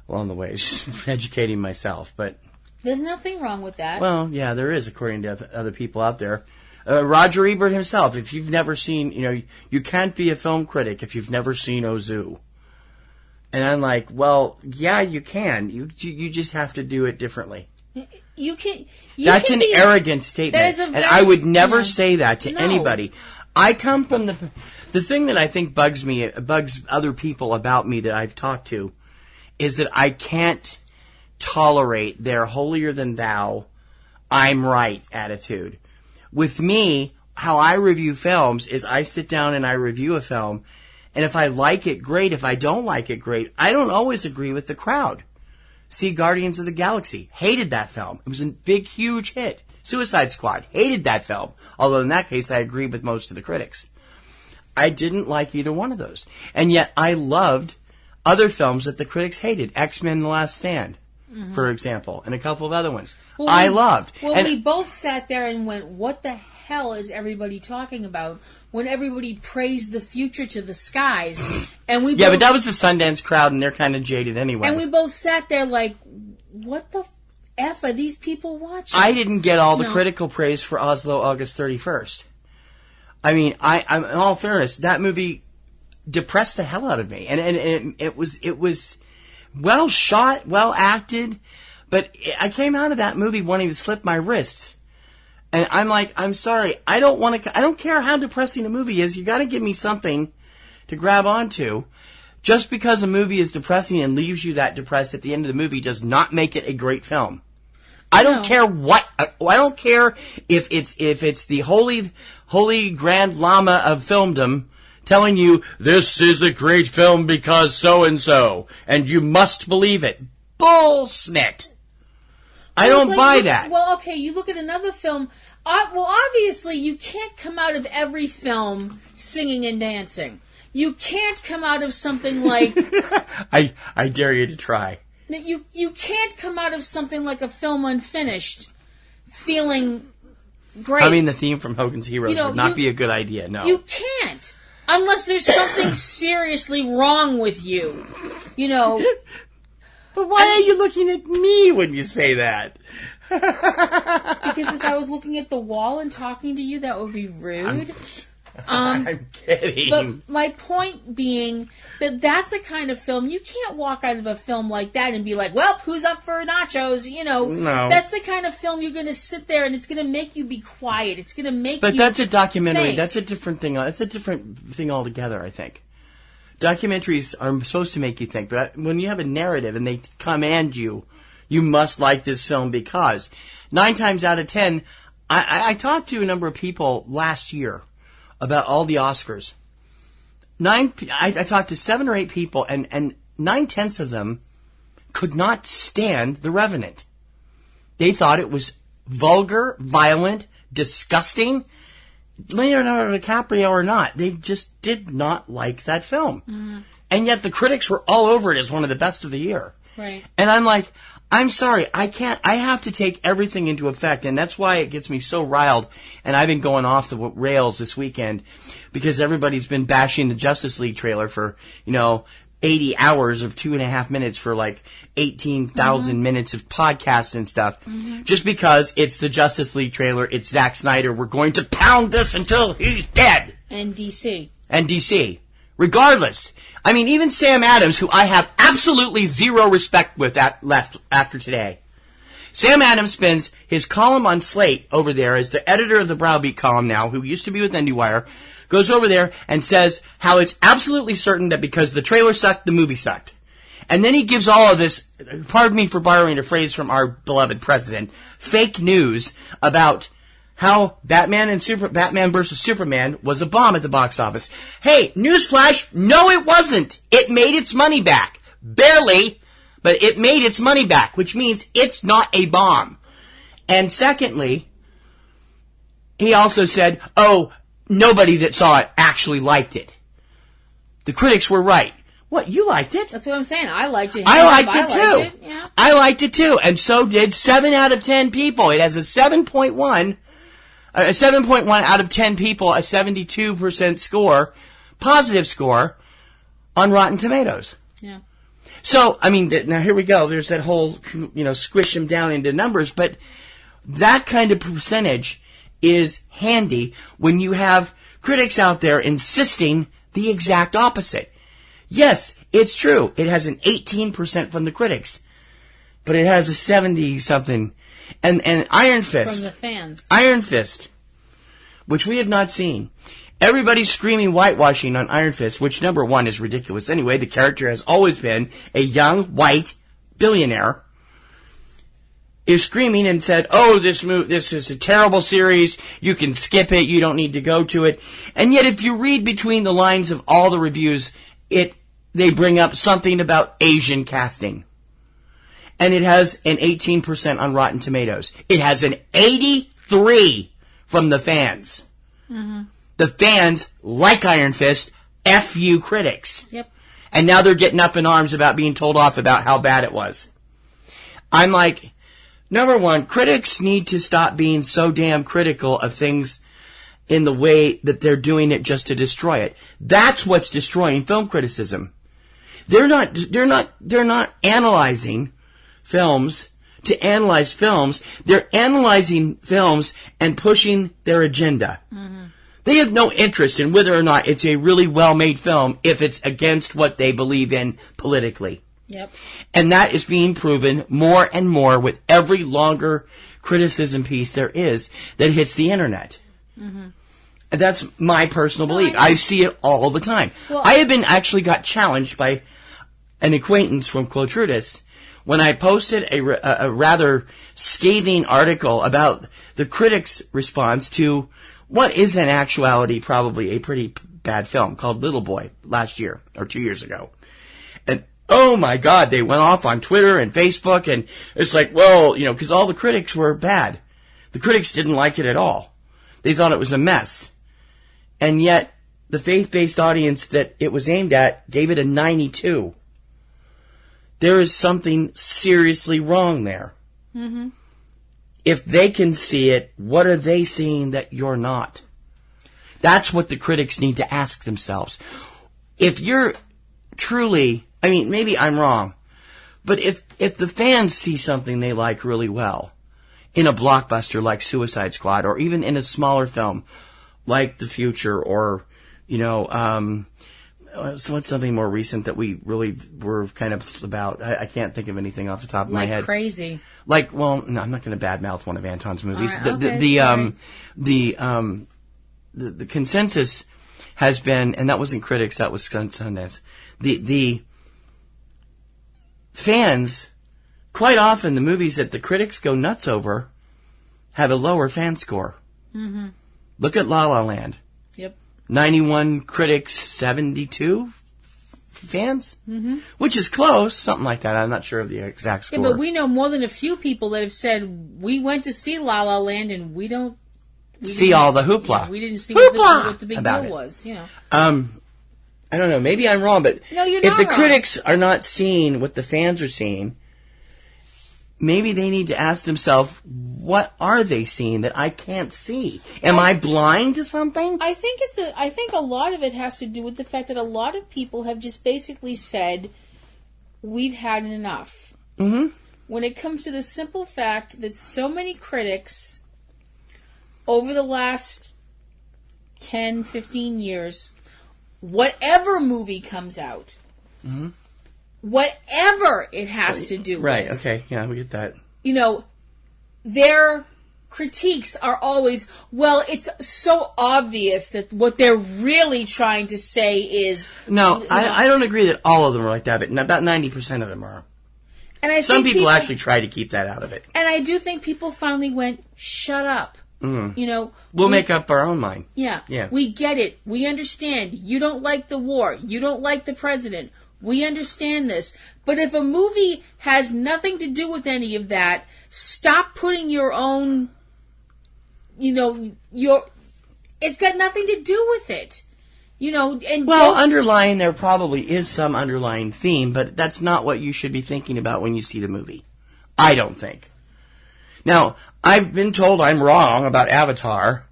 along the way, just educating myself. But there's nothing wrong with that. Well, yeah, there is, according to other people out there. Roger Ebert himself, if you've never seen, you can't be a film critic if you've never seen Ozu. And I'm like, well, yeah, you can. You just have to do it differently. That's an arrogant statement, and I would never say that to anybody. I come from the thing that I think bugs other people about me that I've talked to, is that I can't tolerate their holier than thou, I'm right attitude. With me, how I review films is I sit down and I review a film, and if I like it, great. If I don't like it, great. I don't always agree with the crowd. See Guardians of the Galaxy. Hated that film. It was a big, huge hit. Suicide Squad. Hated that film. Although in that case, I agree with most of the critics. I didn't like either one of those. And yet I loved other films that the critics hated. X-Men The Last Stand, for example, and a couple of other ones. I loved. Well, and we both sat there and went, what the hell is everybody talking about when everybody praised the future to the skies? And we but that was the Sundance crowd, and they're kind of jaded anyway. And we both sat there like, what the F are these people watching? I didn't get all the critical praise for Oslo August 31st. I mean, I'm in all fairness, that movie depressed the hell out of me. And it was well shot, well acted, but I came out of that movie wanting to slip my wrist. And I'm like, I'm sorry, I don't care how depressing a movie is, you gotta give me something to grab onto. Just because a movie is depressing and leaves you that depressed at the end of the movie does not make it a great film. I don't care I don't care if it's the holy grand lama of filmdom telling you this is a great film because so and so, and you must believe it. Bullsnit. I don't buy that. Well, okay, you look at another film. Well, obviously, you can't come out of every film singing and dancing. You can't come out of something like... I dare you to try. You can't come out of something like a film unfinished feeling great. I mean, the theme from Hogan's Heroes would not be a good idea, no. You can't. Unless there's something seriously wrong with you. But why are you looking at me when you say that? Because if I was looking at the wall and talking to you, that would be rude. I'm kidding. But my point being that that's a kind of film, you can't walk out of a film like that and be like, well, who's up for nachos? No. That's the kind of film you're going to sit there and it's going to make you be quiet. It's going to make But you that's a documentary. think. That's a different thing. It's a different thing altogether, I think. Documentaries are supposed to make you think, but when you have a narrative and they command you, you must like this film because 9 times out of 10, I talked to a number of people last year about all the Oscars. I talked to 7 or 8 people, and 9/10 of them could not stand The Revenant. They thought it was vulgar, violent, disgusting. Leonardo DiCaprio or not, they just did not like that film. Mm-hmm. And yet the critics were all over it as one of the best of the year. Right. And I'm like, I'm sorry, I have to take everything into effect, and that's why it gets me so riled. And I've been going off the rails this weekend because everybody's been bashing the Justice League trailer for, 80 hours of 2.5 minutes for like 18,000 minutes of podcasts and stuff. Just because it's the Justice League trailer, it's Zack Snyder, we're going to pound this until he's dead. And DC. Regardless. I mean, even Sam Adams, who I have absolutely zero respect with, left after today. Sam Adams spends his column on Slate over there as the editor of the Browbeat column now, who used to be with IndieWire, goes over there and says how it's absolutely certain that because the trailer sucked, the movie sucked. And then he gives all of this, pardon me for borrowing a phrase from our beloved president, fake news about how Batman vs. Superman was a bomb at the box office. Hey, newsflash, no it wasn't. It made its money back. Barely, but it made its money back, which means it's not a bomb. And secondly, he also said, nobody that saw it actually liked it. The critics were right. What, you liked it? That's what I'm saying. I liked it. I liked it too. Yeah. I liked it too. And so did 7 out of 10 people. It has a 7.1 out of 10 people, a 72% score, positive score, on Rotten Tomatoes. Yeah. So, I mean, now here we go. There's that whole, squish them down into numbers, but that kind of percentage is handy when you have critics out there insisting the exact opposite. Yes, it's true. It has an 18% from the critics, but it has a 70-something. And Iron Fist. From the fans. Iron Fist, which we have not seen. Everybody's screaming whitewashing on Iron Fist, which, number one, is ridiculous anyway. The character has always been a young, white billionaire. Is screaming and said, this is a terrible series. You can skip it. You don't need to go to it. And yet, if you read between the lines of all the reviews, they bring up something about Asian casting. And it has an 18% on Rotten Tomatoes. It has an 83 from the fans. Mm-hmm. The fans like Iron Fist. F you critics. Yep. And now they're getting up in arms about being told off about how bad it was. I'm like, number one, critics need to stop being so damn critical of things in the way that they're doing it just to destroy it. That's what's destroying film criticism. They're not analyzing films to analyze films. They're analyzing films and pushing their agenda. Mm-hmm. They have no interest in whether or not it's a really well-made film if it's against what they believe in politically. Yep. And that is being proven more and more with every longer criticism piece there is that hits the internet. Mm-hmm. And that's my personal belief. I see it all the time. Well, I have actually got challenged by an acquaintance from Quotrudis when I posted a rather scathing article about the critics' response to what is in actuality probably a pretty bad film called Little Boy last year or 2 years ago. And oh my God, they went off on Twitter and Facebook, and it's like, well, because all the critics were bad. The critics didn't like it at all. They thought it was a mess. And yet, the faith-based audience that it was aimed at gave it a 92. There is something seriously wrong there. Mm-hmm. If they can see it, what are they seeing that you're not? That's what the critics need to ask themselves. If you're truly, maybe I'm wrong, but if the fans see something they like really well in a blockbuster like Suicide Squad, or even in a smaller film like The Future, or, what's something more recent that we really were kind of about? I can't think of anything off the top of my head. Like Crazy. No, I'm not going to badmouth one of Anton's movies. Right, The consensus has been, and that wasn't critics, that was Sundance. The fans, quite often the movies that the critics go nuts over have a lower fan score. Mm-hmm. Look at La La Land. Yep. 91 critics, 72 fans? Mm-hmm. Which is close, something like that. I'm not sure of the exact score. Yeah, but we know more than a few people that have said, we went to see La La Land and we didn't see all the hoopla. Yeah, we didn't see what the big deal was, I don't know. Maybe I'm wrong, but no, you're if not the wrong. critics are not seeing what the fans are seeing, maybe they need to ask themselves, what are they seeing that I can't see? Am I blind to something? I think a lot of it has to do with the fact that a lot of people have just basically said, we've had enough. Mm-hmm. When it comes to the simple fact that so many critics over the last 10, 15 years, whatever movie comes out, mm-hmm. whatever it has to do with. Right, okay, yeah, we get that. You know, their critiques are always, well, it's so obvious that what they're really trying to say is... No, I don't agree that all of them are like that, but about 90% of them are. And some people actually try to keep that out of it. And I do think people finally went, shut up. Mm. You know, we'll make up our own mind. Yeah. Yeah. We get it. We understand. You don't like the war. You don't like the president. We understand this. But if a movie has nothing to do with any of that, stop putting your own, you know, it's got nothing to do with it. You know, and underlying, there probably is some underlying theme, but that's not what you should be thinking about when you see the movie. I don't think. Now, I've been told I'm wrong about Avatar,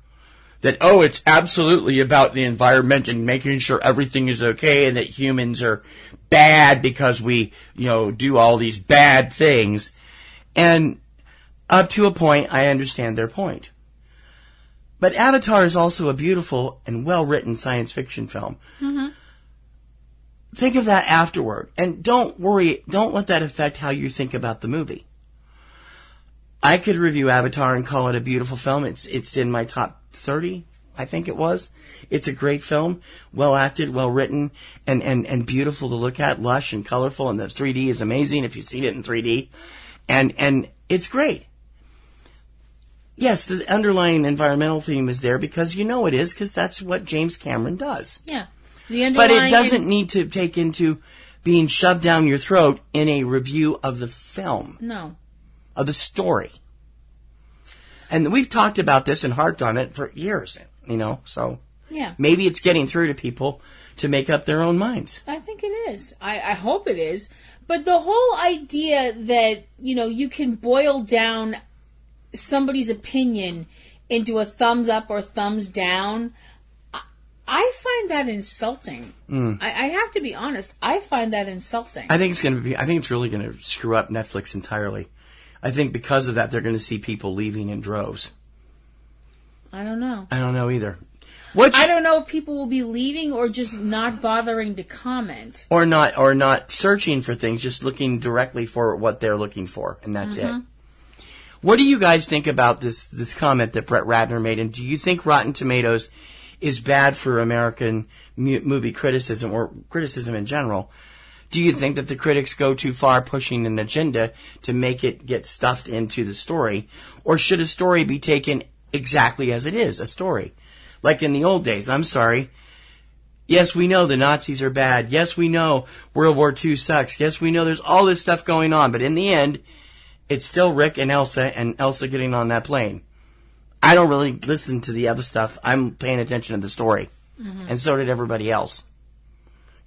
that, it's absolutely about the environment and making sure everything is okay and that humans are bad because we, do all these bad things. And up to a point, I understand their point. But Avatar is also a beautiful and well-written science fiction film. Mm-hmm. Think of that afterward. And don't let that affect how you think about the movie. I could review Avatar and call it a beautiful film. It's in my top 30, I think it was. It's a great film, well acted, well written, and beautiful to look at, lush and colorful, and the 3D is amazing if you've seen it in 3D. And it's great. Yes, the underlying environmental theme is there because it is, because that's what James Cameron does. Yeah. But it doesn't need to take into being shoved down your throat in a review of the film. No. Of the story. And we've talked about this and harped on it for years, so yeah. Maybe it's getting through to people to make up their own minds. I think it is. I hope it is. But the whole idea that, you can boil down somebody's opinion into a thumbs up or thumbs down, I find that insulting. I have to be honest. I find that insulting. I think it's really going to screw up Netflix entirely. I think because of that, they're going to see people leaving in droves. I don't know. I don't know either. I don't know if people will be leaving or just not bothering to comment. Or not searching for things, just looking directly for what they're looking for, and that's it. What do you guys think about this comment that Brett Ratner made? And do you think Rotten Tomatoes is bad for American movie criticism or criticism in general? Do you think that the critics go too far pushing an agenda to make it get stuffed into the story? Or should a story be taken exactly as it is, a story? Like in the old days, I'm sorry. Yes, we know the Nazis are bad. Yes, we know World War II sucks. Yes, we know there's all this stuff going on. But in the end, it's still Rick and Elsa getting on that plane. I don't really listen to the other stuff. I'm paying attention to the story. Mm-hmm. And so did everybody else.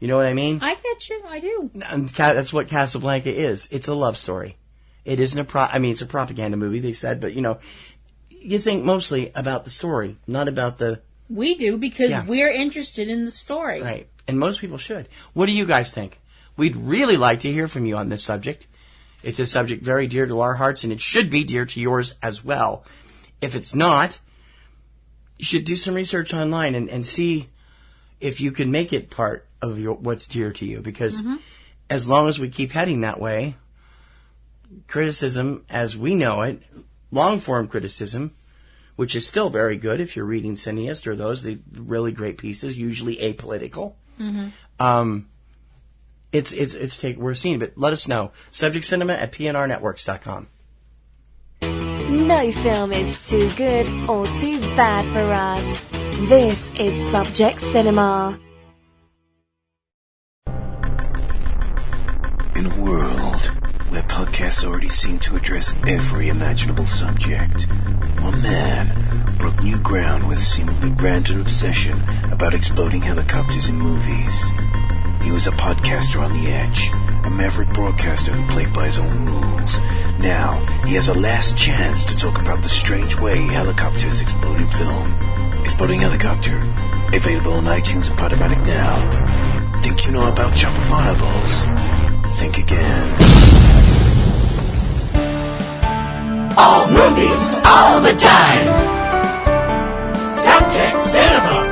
You know what I mean? I get you. I do. And that's what Casablanca is. It's a love story. It isn't it's a propaganda movie, they said, but you think mostly about the story, not about the... We do, because we're interested in the story. Right. And most people should. What do you guys think? We'd really like to hear from you on this subject. It's a subject very dear to our hearts, and it should be dear to yours as well. If it's not, you should do some research online and see if you can make it part of what's dear to you. Because as long as we keep heading that way, criticism, as we know it, long-form criticism, which is still very good if you're reading Cineast or the really great pieces, usually apolitical. We're seeing, but let us know. SubjectCinema@PNRNetworks.com. No film is too good or too bad for us. This is Subject Cinema. In a world where podcasts already seem to address every imaginable subject, one man broke new ground with a seemingly random obsession about exploding helicopters in movies. He was a podcaster on the edge, a maverick broadcaster who played by his own rules. Now, he has a last chance to talk about the strange way helicopters explode in film. Exploding Helicopter, available on iTunes and Podomatic now. Think you know about chopper fireballs? Think again. All movies, all the time. Subject Cinema.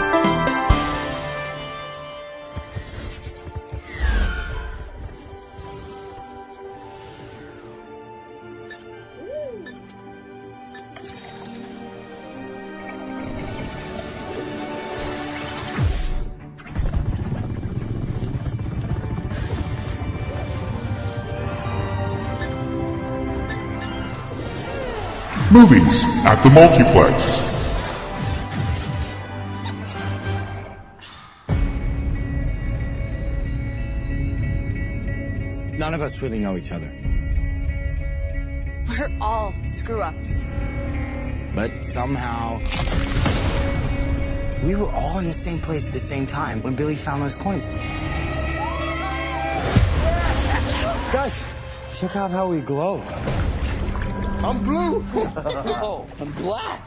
Movies at the multiplex. None of us really know each other. We're all screw-ups. But somehow, we were all in the same place at the same time when Billy found those coins. Guys, check out how we glow. I'm blue. No, I'm black.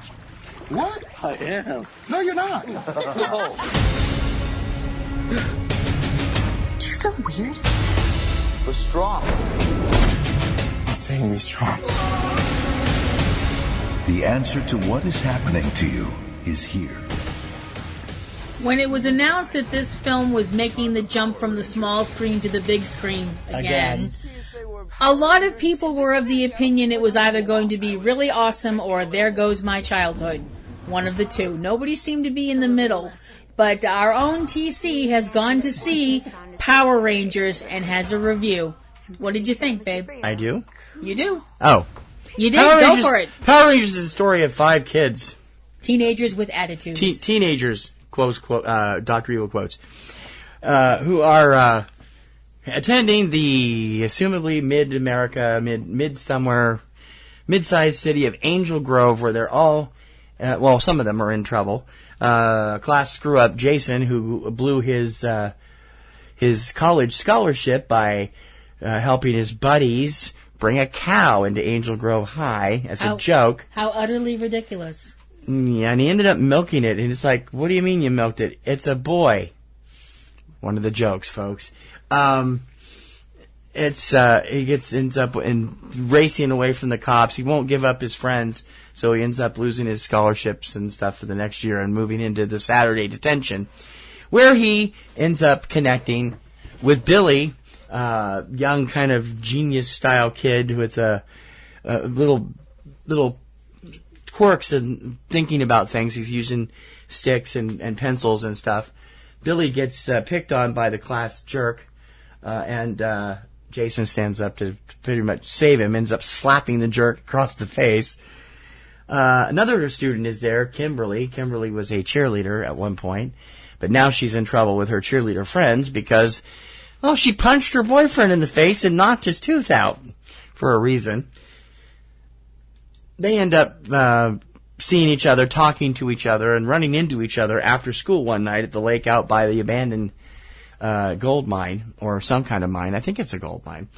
What? I am. No, you're not. No. Do you feel weird? We're strong. I'm saying be strong. The answer to what is happening to you is here. When it was announced that this film was making the jump from the small screen to the big screen again, a lot of people were of the opinion it was either going to be really awesome or there goes my childhood. One of the two. Nobody seemed to be in the middle. But our own TC has gone to see Power Rangers and has a review. What did you think, babe? I do? You do. Oh. You did? Go for it. Power Rangers is the story of 5 kids. Teenagers with attitudes. Teenagers, Dr. Evil quotes, who are attending the assumably mid-America, mid-sized city of Angel Grove, where they're all, some of them are in trouble. Class screw-up Jason, who blew his college scholarship by helping his buddies bring a cow into Angel Grove High as a joke. How utterly ridiculous. Yeah, and he ended up milking it, and it's like, what do you mean you milked it? It's a boy. One of the jokes, folks. He ends up racing away from the cops. He won't give up his friends, so he ends up losing his scholarships and stuff for the next year and moving into the Saturday detention, where he ends up connecting with Billy, young kind of genius-style kid with little quirks and thinking about things. He's using sticks and pencils and stuff. Billy gets picked on by the class jerk, and Jason stands up to pretty much save him, ends up slapping the jerk across the face. Another student is there, Kimberly. Kimberly was a cheerleader at one point, but now she's in trouble with her cheerleader friends because, she punched her boyfriend in the face and knocked his tooth out for a reason. They end up seeing each other, talking to each other, and running into each other after school one night at the lake out by the abandoned gold mine, or some kind of mine. I think it's a gold mine.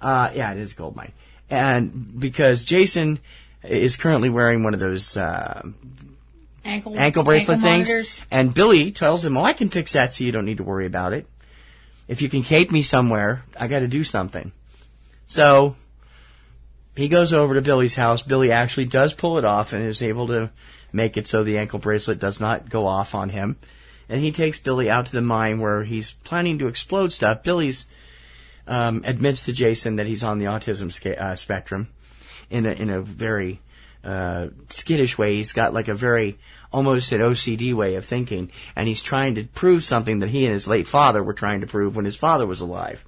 Yeah, it is a gold mine. And because Jason is currently wearing one of those ankle bracelet things, monitors. And Billy tells him, I can fix that so you don't need to worry about it. If you can cape me somewhere, I got to do something. So he goes over to Billy's house. Billy actually does pull it off and is able to make it so the ankle bracelet does not go off on him. And he takes Billy out to the mine where he's planning to explode stuff. Billy's admits to Jason that he's on the autism spectrum in a very skittish way. He's got like a very almost an OCD way of thinking, and he's trying to prove something that he and his late father were trying to prove when his father was alive.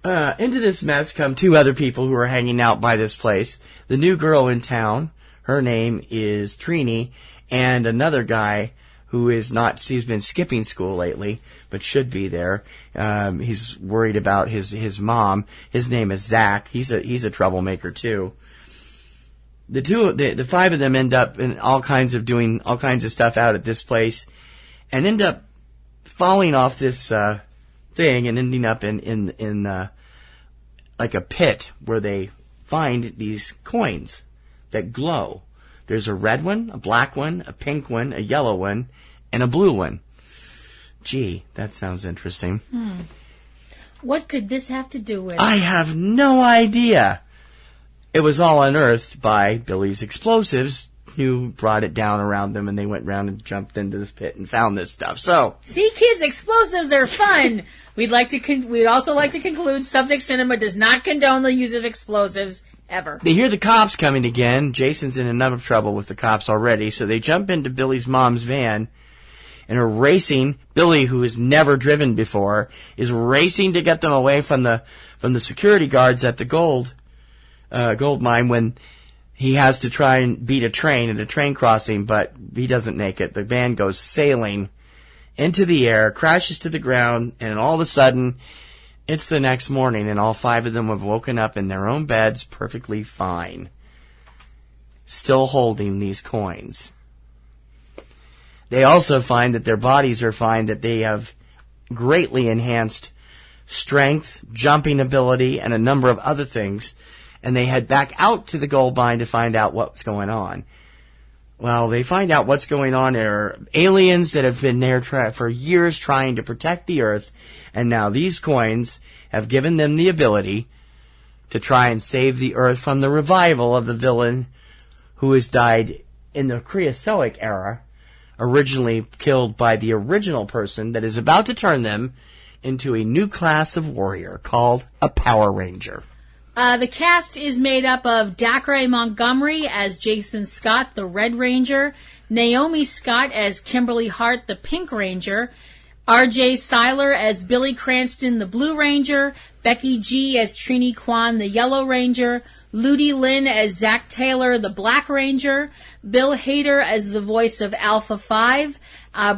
Into this mess come 2 other people who are hanging out by this place. The new girl in town, her name is Trini, and another guy who is not, he's been skipping school lately, but should be there. He's worried about his mom. His name is Zach. He's a troublemaker too. The 5 of them end up in doing all kinds of stuff out at this place, and end up falling off this thing and ending up in like a pit where they find these coins that glow. There's a red one, a black one, a pink one, a yellow one, and a blue one. Gee, that sounds interesting. What could this have to do with? I have no idea. It was all unearthed by Billy's explosives, who brought it down around them, and they went round and jumped into this pit and found this stuff. So, see, kids, explosives are fun. We'd also like to conclude Subject Cinema does not condone the use of explosives ever. They hear the cops coming again. Jason's in enough trouble with the cops already, so they jump into Billy's mom's van and are racing. Billy, who has never driven before, is racing to get them away from the security guards at the gold mine when he has to try and beat a train at a train crossing, but he doesn't make it. The van goes sailing into the air, crashes to the ground, and all of a sudden, it's the next morning, and all 5 of them have woken up in their own beds perfectly fine, still holding these coins. They also find that their bodies are fine, that they have greatly enhanced strength, jumping ability, and a number of other things, and they head back out to the gold mine to find out what's going on. Well, they find out what's going on. There are aliens that have been there for years trying to protect the Earth, and now these coins have given them the ability to try and save the Earth from the revival of the villain who has died in the Creozoic era, originally killed by the original person that is about to turn them into a new class of warrior called a Power Ranger. The cast is made up of Dacre Montgomery as Jason Scott, the Red Ranger, Naomi Scott as Kimberly Hart, the Pink Ranger, R.J. Seiler as Billy Cranston, the Blue Ranger, Becky G. as Trini Kwan, the Yellow Ranger, Ludi Lin as Zach Taylor, the Black Ranger, Bill Hader as the voice of Alpha 5,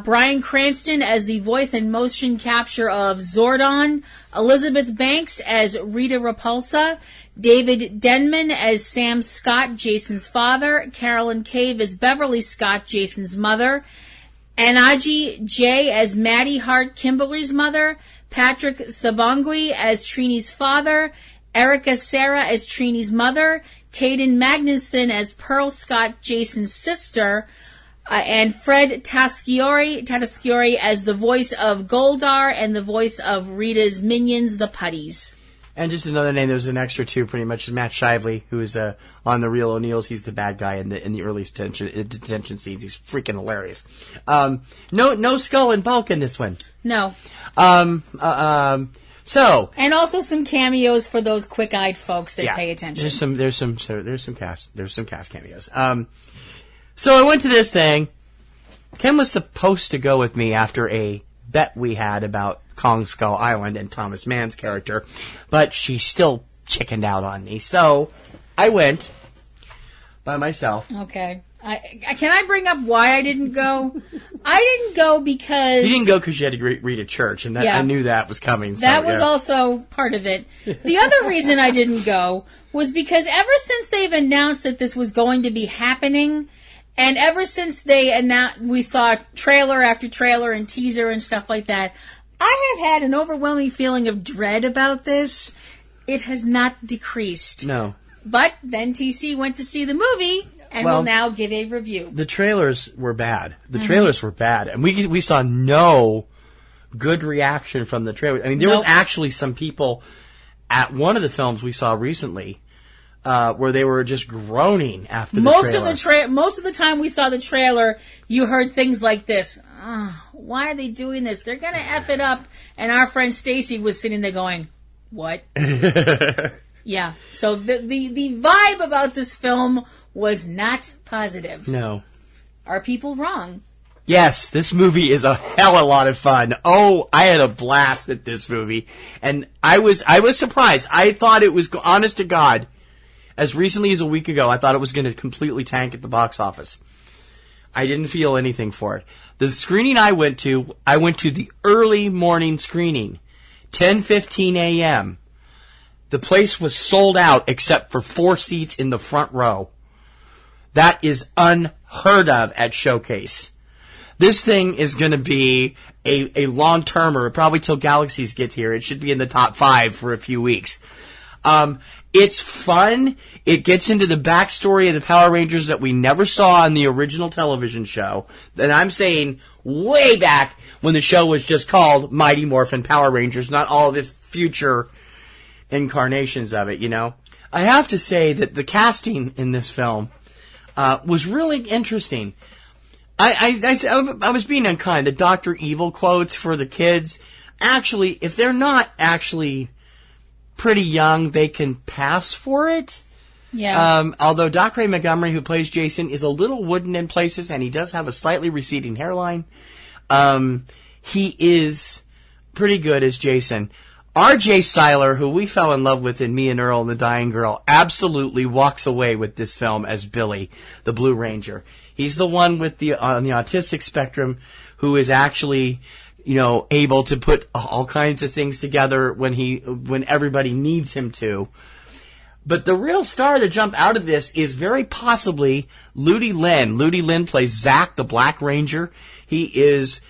Bryan Cranston as the voice and motion capture of Zordon, Elizabeth Banks as Rita Repulsa, David Denman as Sam Scott, Jason's father, Carolyn Cave as Beverly Scott, Jason's mother, Anaji J. as Maddie Hart, Kimberly's mother, Patrick Sabongui as Trini's father, Erica Sarah as Trini's mother, Caden Magnuson as Pearl Scott, Jason's sister, and Fred Tatasciore as the voice of Goldar and the voice of Rita's minions, the Putties. And just another name, there's an extra too, pretty much, Matt Shively, who is on The Real O'Neills. He's the bad guy in the early detention scenes. He's freaking hilarious. No skull and bulk in this one. No. So, and also some cameos for those quick-eyed folks that pay attention. There's some cast cameos. So I went to this thing. Kim was supposed to go with me after a bet we had about Kong Skull Island and Thomas Mann's character, but she still chickened out on me. So I went by myself. Okay. Can I bring up why I didn't go? I didn't go because... You didn't go because you had to read at church, and I knew that was coming. So, that was also part of it. The other reason I didn't go was because ever since they've announced that this was going to be happening, and ever since they announced, we saw trailer after trailer and teaser and stuff like that, I have had an overwhelming feeling of dread about this. It has not decreased. No. But then TC went to see the movie... And we'll now give a review. The trailers were bad. Trailers were bad. And we saw no good reaction from the trailer. I mean, there was actually some people at one of the films we saw recently where they were just groaning after the trailer. Most of the time we saw the trailer, you heard things like this. Why are they doing this? They're going to F it up. And our friend Stacy was sitting there going, what? Yeah. So the vibe about this film was not positive. No. Are people wrong? Yes, this movie is a hell of a lot of fun. Oh, I had a blast at this movie. And I was surprised. I thought it was, honest to God, as recently as a week ago, I thought it was going to completely tank at the box office. I didn't feel anything for it. The screening I went to the early morning screening, 10:15 a.m. The place was sold out except for 4 seats in the front row. That is unheard of at Showcase. This thing is going to be a long-termer, probably till Galaxies get here. It should be in the top 5 for a few weeks. It's fun. It gets into the backstory of the Power Rangers that we never saw on the original television show. And I'm saying way back when the show was just called Mighty Morphin Power Rangers, not all the future incarnations of it, you know. I have to say that the casting in this film was really interesting. I was being unkind. The Dr. Evil quotes for the kids, actually, if they're not actually pretty young, they can pass for it. Yeah. Although Doc Ray Montgomery, who plays Jason, is a little wooden in places, and he does have a slightly receding hairline. He is pretty good as Jason. R.J. Seiler, who we fell in love with in Me and Earl and the Dying Girl, absolutely walks away with this film as Billy, the Blue Ranger. He's the one with on the autistic spectrum who is actually, you know, able to put all kinds of things together when everybody needs him to. But the real star to jump out of this is very possibly Ludi Lin. Ludi Lin plays Zack, the Black Ranger. He is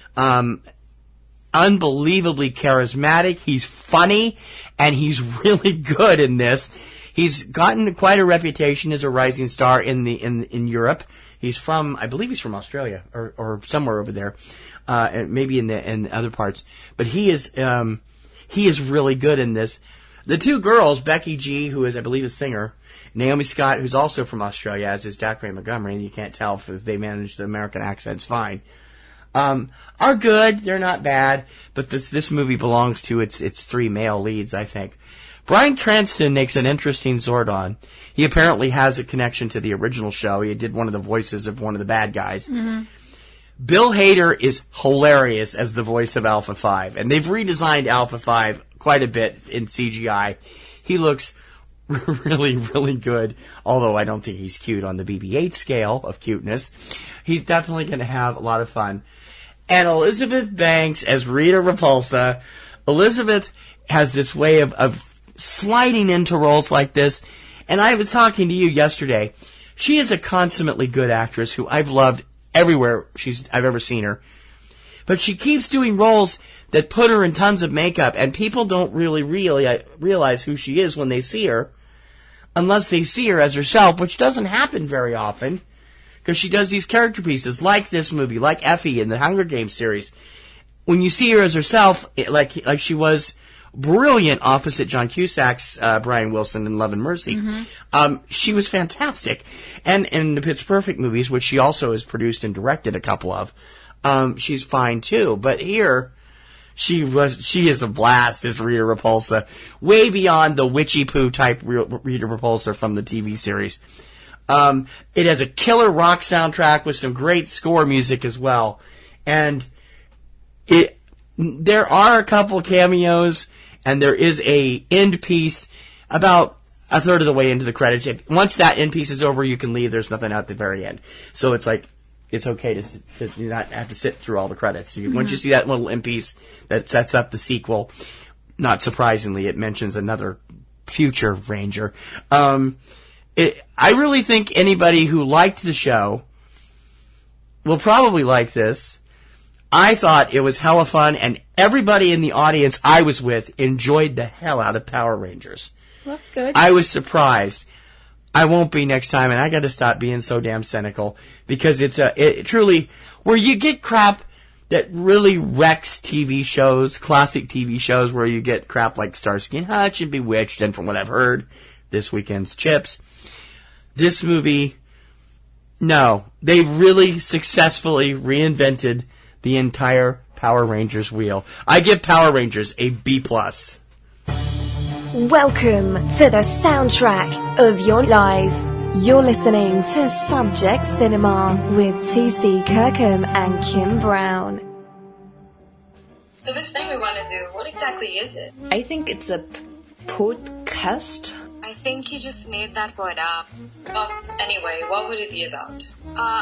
unbelievably charismatic. He's funny, and he's really good in this. He's gotten quite a reputation as a rising star in Europe. He's from, I believe he's from Australia or somewhere over there, and maybe in other parts. But he is really good in this. The two girls, Becky G, who is, I believe, a singer, Naomi Scott, who's also from Australia, as is Doc Ray Montgomery, and you can't tell if they manage the American accents fine, are good. They're not bad, but this movie belongs to its three male leads, I think. Bryan Cranston makes an interesting Zordon. He apparently has a connection to the original show. He did one of the voices of one of the bad guys. Mm-hmm. Bill Hader is hilarious as the voice of Alpha 5, and they've redesigned Alpha 5 quite a bit in CGI. He looks really, really good, although I don't think he's cute on the BB-8 scale of cuteness. He's definitely going to have a lot of fun. And Elizabeth Banks as Rita Repulsa. Elizabeth has this way of sliding into roles like this, and I was talking to you yesterday. She is a consummately good actress who I've loved everywhere I've ever seen her. But she keeps doing roles that put her in tons of makeup, and people don't really realize who she is when they see her, unless they see her as herself, which doesn't happen very often, because she does these character pieces, like this movie, like Effie in the Hunger Games series. When you see her as herself, like she was brilliant opposite John Cusack's Brian Wilson in Love and Mercy, she was fantastic. And in the Pitch Perfect movies, which she also has produced and directed a couple of, she's fine too. But here, she is a blast as Rita Repulsa, way beyond the witchy poo type Rita Repulsa from the TV series. It has a killer rock soundtrack with some great score music as well, and there are a couple cameos, and there is a end piece about a third of the way into the credits. Once that end piece is over, you can leave. There's nothing at the very end, so it's like it's okay to not have to sit through all the credits. Once you see that little end piece that sets up the sequel, not surprisingly, it mentions another future Ranger. I really think anybody who liked the show will probably like this. I thought it was hella fun, and everybody in the audience I was with enjoyed the hell out of Power Rangers. That's good. I was surprised. I won't be next time, and I got to stop being so damn cynical, because it truly, where you get crap that really wrecks TV shows, classic TV shows, where you get crap like Starsky and Hutch and Bewitched, and from what I've heard, this weekend's Chips. This movie, no, they really successfully reinvented the entire Power Rangers wheel. I give Power Rangers a B+. Welcome to the soundtrack of your life. You're listening to Subject Cinema with TC Kirkham and Kim Brown. So this thing we want to do, what exactly is it? I think it's a podcast. I think he just made that word up. Well, anyway, what would it be about?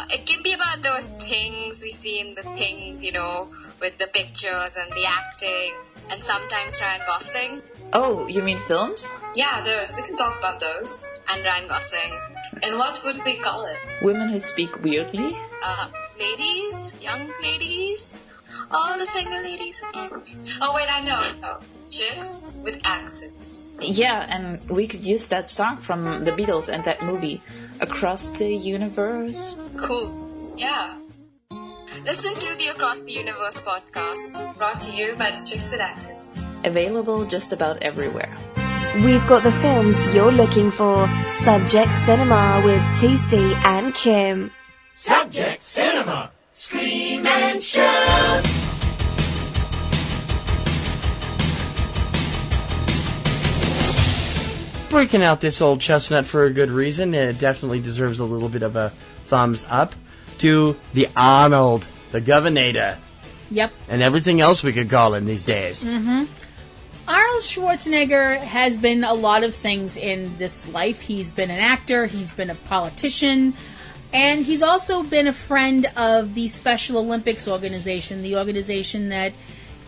It can be about those things we see in the things, you know, with the pictures and the acting, and sometimes Ryan Gosling. Oh, you mean films? Yeah, those. We can talk about those. And Ryan Gosling. And what would we call it? Women who speak weirdly? Ladies? Young ladies? All the single ladies? Oh, wait, I know. Chicks with Accents. Yeah, and we could use that song from the Beatles and that movie, Across the Universe. Cool. Yeah. Listen to the Across the Universe podcast, brought to you by the Chicks with Accents. Available just about everywhere. We've got the films you're looking for. Subject Cinema with TC and Kim. Subject Cinema. Scream and shout. Breaking out this old chestnut for a good reason, and it definitely deserves a little bit of a thumbs up to the Arnold, the Governator. Yep. And everything else we could call him these days. Mm-hmm. Arnold Schwarzenegger has been a lot of things in this life. He's been an actor, he's been a politician, and he's also been a friend of the Special Olympics organization, the organization that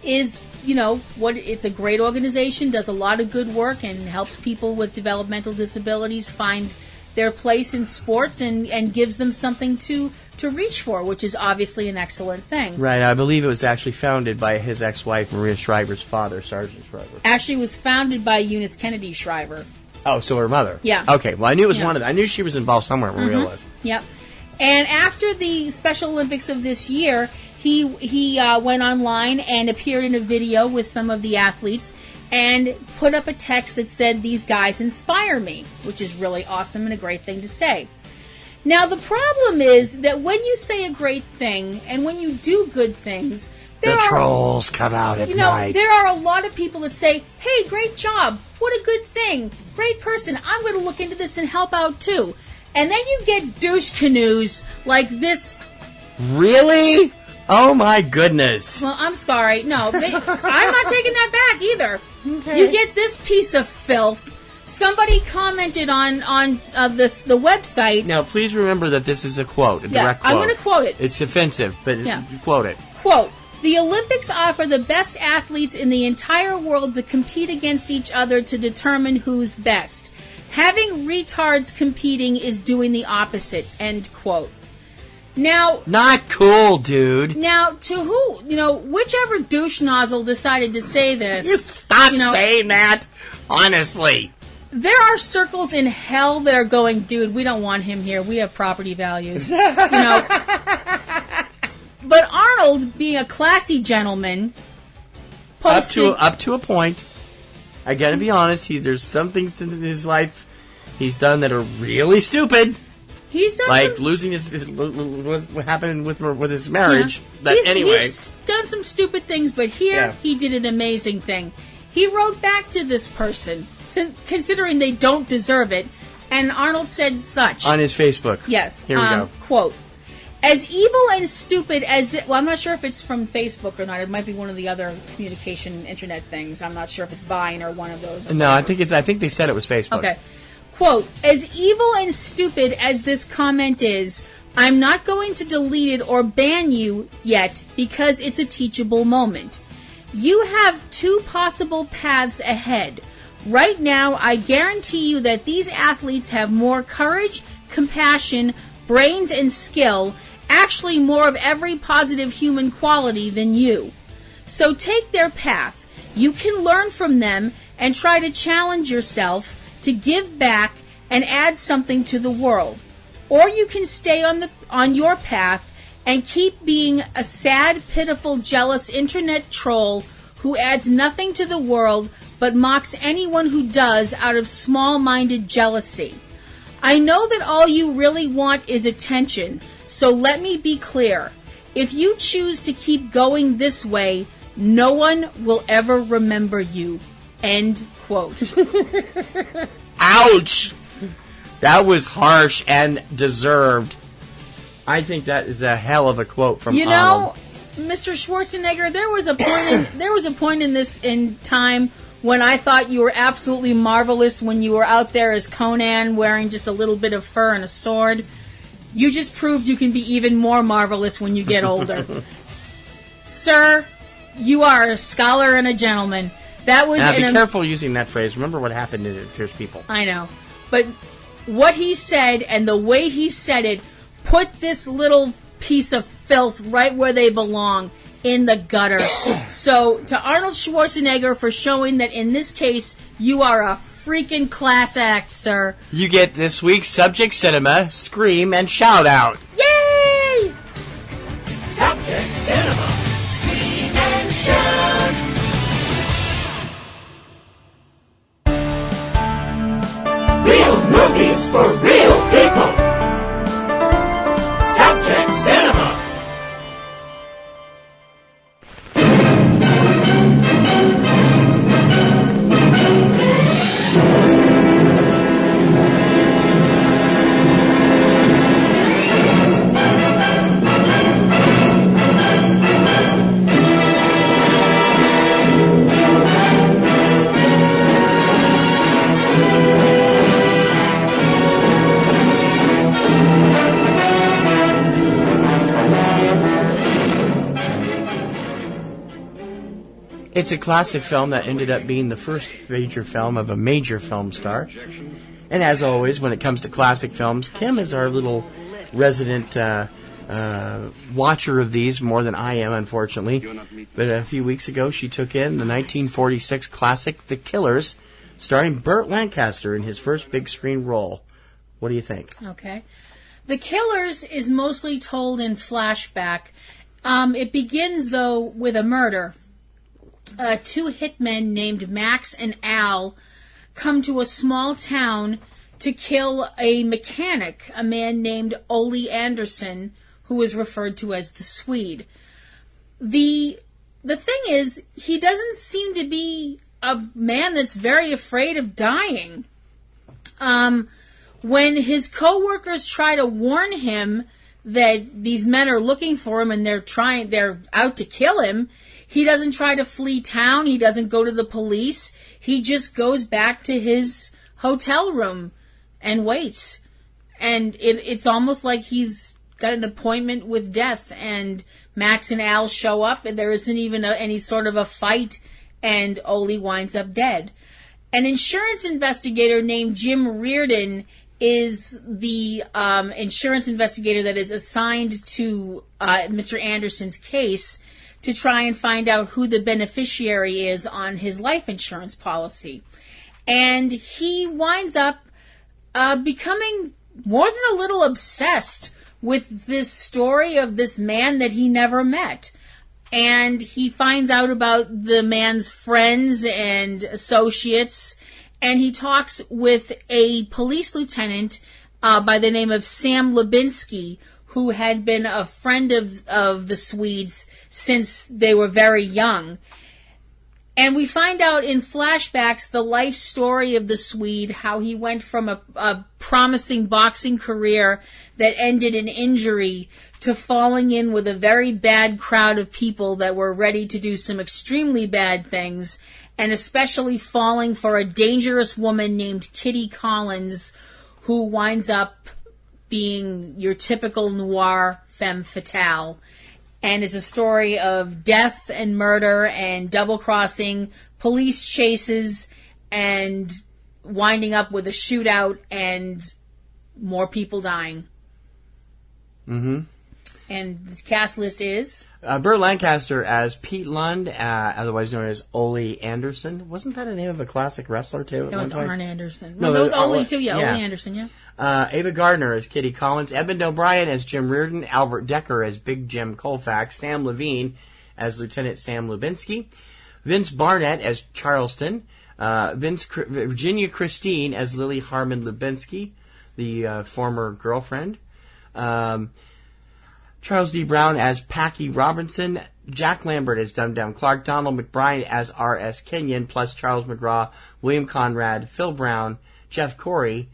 is, you know, it's a great organization, does a lot of good work, and helps people with developmental disabilities find their place in sports and gives them something to reach for, which is obviously an excellent thing. Right, I believe it was actually founded by his ex-wife, Maria Shriver's father, Sergeant Shriver. Actually, it was founded by Eunice Kennedy Shriver. Oh, so her mother? Yeah. Okay, well, I knew it was one of them. I knew she was involved somewhere, Maria was. Yep. And after the Special Olympics of this year, he went online and appeared in a video with some of the athletes and put up a text that said, "These guys inspire me," which is really awesome and a great thing to say. Now, the problem is that when you say a great thing and when you do good things, the trolls come out at night. There are a lot of people that say, "Hey, great job. What a good thing. Great person. I'm going to look into this and help out too." And then you get douche canoes like this. Really? Oh my goodness. Well, I'm sorry. No, I'm not taking that back either. Okay. You get this piece of filth. Somebody commented on the website. Now, please remember that this is a quote, a direct quote. I'm going to quote it. It's offensive, but quote it. Quote, "The Olympics offer the best athletes in the entire world to compete against each other to determine who's best. Having retards competing is doing the opposite." End quote. Now, not cool, dude. Now, to who, whichever douche nozzle decided to say this. You stop saying that, honestly. There are circles in hell that are going, dude, we don't want him here. We have property values. But Arnold, being a classy gentleman, posted... Up to a point. I gotta be honest, there's some things in his life he's done that are really stupid. He's done like losing what happened with his marriage. Yeah. But anyway, he's done some stupid things, but here he did an amazing thing. He wrote back to this person, considering they don't deserve it, and Arnold said such on his Facebook. Yes, here we go. Quote: "As evil and stupid as well, I'm not sure if it's from Facebook or not. It might be one of the other communication internet things. I'm not sure if it's Vine or one of those. No, I think they said it was Facebook. Okay. Quote, "As evil and stupid as this comment is, I'm not going to delete it or ban you yet because it's a teachable moment. You have two possible paths ahead. Right now, I guarantee you that these athletes have more courage, compassion, brains, and skill, actually more of every positive human quality than you. So take their path. You can learn from them and try to challenge yourself to give back and add something to the world. Or you can stay on your path and keep being a sad, pitiful, jealous internet troll who adds nothing to the world but mocks anyone who does out of small-minded jealousy. I know that all you really want is attention, so let me be clear. If you choose to keep going this way, no one will ever remember you." End quote. Ouch! That was harsh and deserved. I think that is a hell of a quote from Arnold. Mr. Schwarzenegger, there was a point in time when I thought you were absolutely marvelous when you were out there as Conan wearing just a little bit of fur and a sword. You just proved you can be even more marvelous when you get older. Sir, you are a scholar and a gentleman. That was now, be careful using that phrase. Remember what happened to Fierce People. I know. But what he said and the way he said it put this little piece of filth right where they belong. in the gutter. So, to Arnold Schwarzenegger for showing that in this case, you are a freaking class act, sir. You get this week's Subject Cinema, Scream, and Shout Out. Yay! Subject Cinema, Scream and Shout. Real movies for real people. Subject Cinema. It's a classic film that ended up being the first feature film of a major film star. And as always, when it comes to classic films, Kim is our little resident watcher of these, more than I am, unfortunately. But a few weeks ago, she took in the 1946 classic The Killers, starring Burt Lancaster in his first big screen role. What do you think? Okay. The Killers is mostly told in flashback. It begins, though, with a murder. Two hitmen named Max and Al come to a small town to kill a mechanic, a man named Ole Anderson, who is referred to as the Swede. The thing is, he doesn't seem to be a man that's very afraid of dying. When his co-workers try to warn him that these men are looking for him and they're out to kill him, he doesn't try to flee town. He doesn't go to the police. He just goes back to his hotel room and waits. And it's almost like he's got an appointment with death. And Max and Al show up, and there isn't even any sort of a fight, and Ole winds up dead. An insurance investigator named Jim Reardon is the insurance investigator that is assigned to Mr. Anderson's case to try and find out who the beneficiary is on his life insurance policy. And he winds up becoming more than a little obsessed with this story of this man that he never met. And he finds out about the man's friends and associates, and he talks with a police lieutenant by the name of Sam Lubinsky, who had been a friend of the Swedes since they were very young. And we find out in flashbacks the life story of the Swede, how he went from a promising boxing career that ended in injury to falling in with a very bad crowd of people that were ready to do some extremely bad things, and especially falling for a dangerous woman named Kitty Collins, who winds up being your typical noir femme fatale. And it's a story of death and murder and double-crossing, police chases, and winding up with a shootout and more people dying. Mm-hmm. And the cast list is? Burt Lancaster as Pete Lund, otherwise known as Ole Anderson. Wasn't that a name of a classic wrestler, too? That was Arn Anderson. No, that was Ole, too. Yeah, Ole Anderson, yeah. Ava Gardner as Kitty Collins, Edmund O'Brien as Jim Reardon, Albert Decker as Big Jim Colfax, Sam Levine as Lieutenant Sam Lubinsky, Vince Barnett as Charleston, Virginia Christine as Lily Harmon Lubinsky, the former girlfriend, Charles D. Brown as Packy Robinson, Jack Lambert as Dum Dum Clark, Donald McBride as R.S. Kenyon, plus Charles McGraw, William Conrad, Phil Brown, Jeff Corey,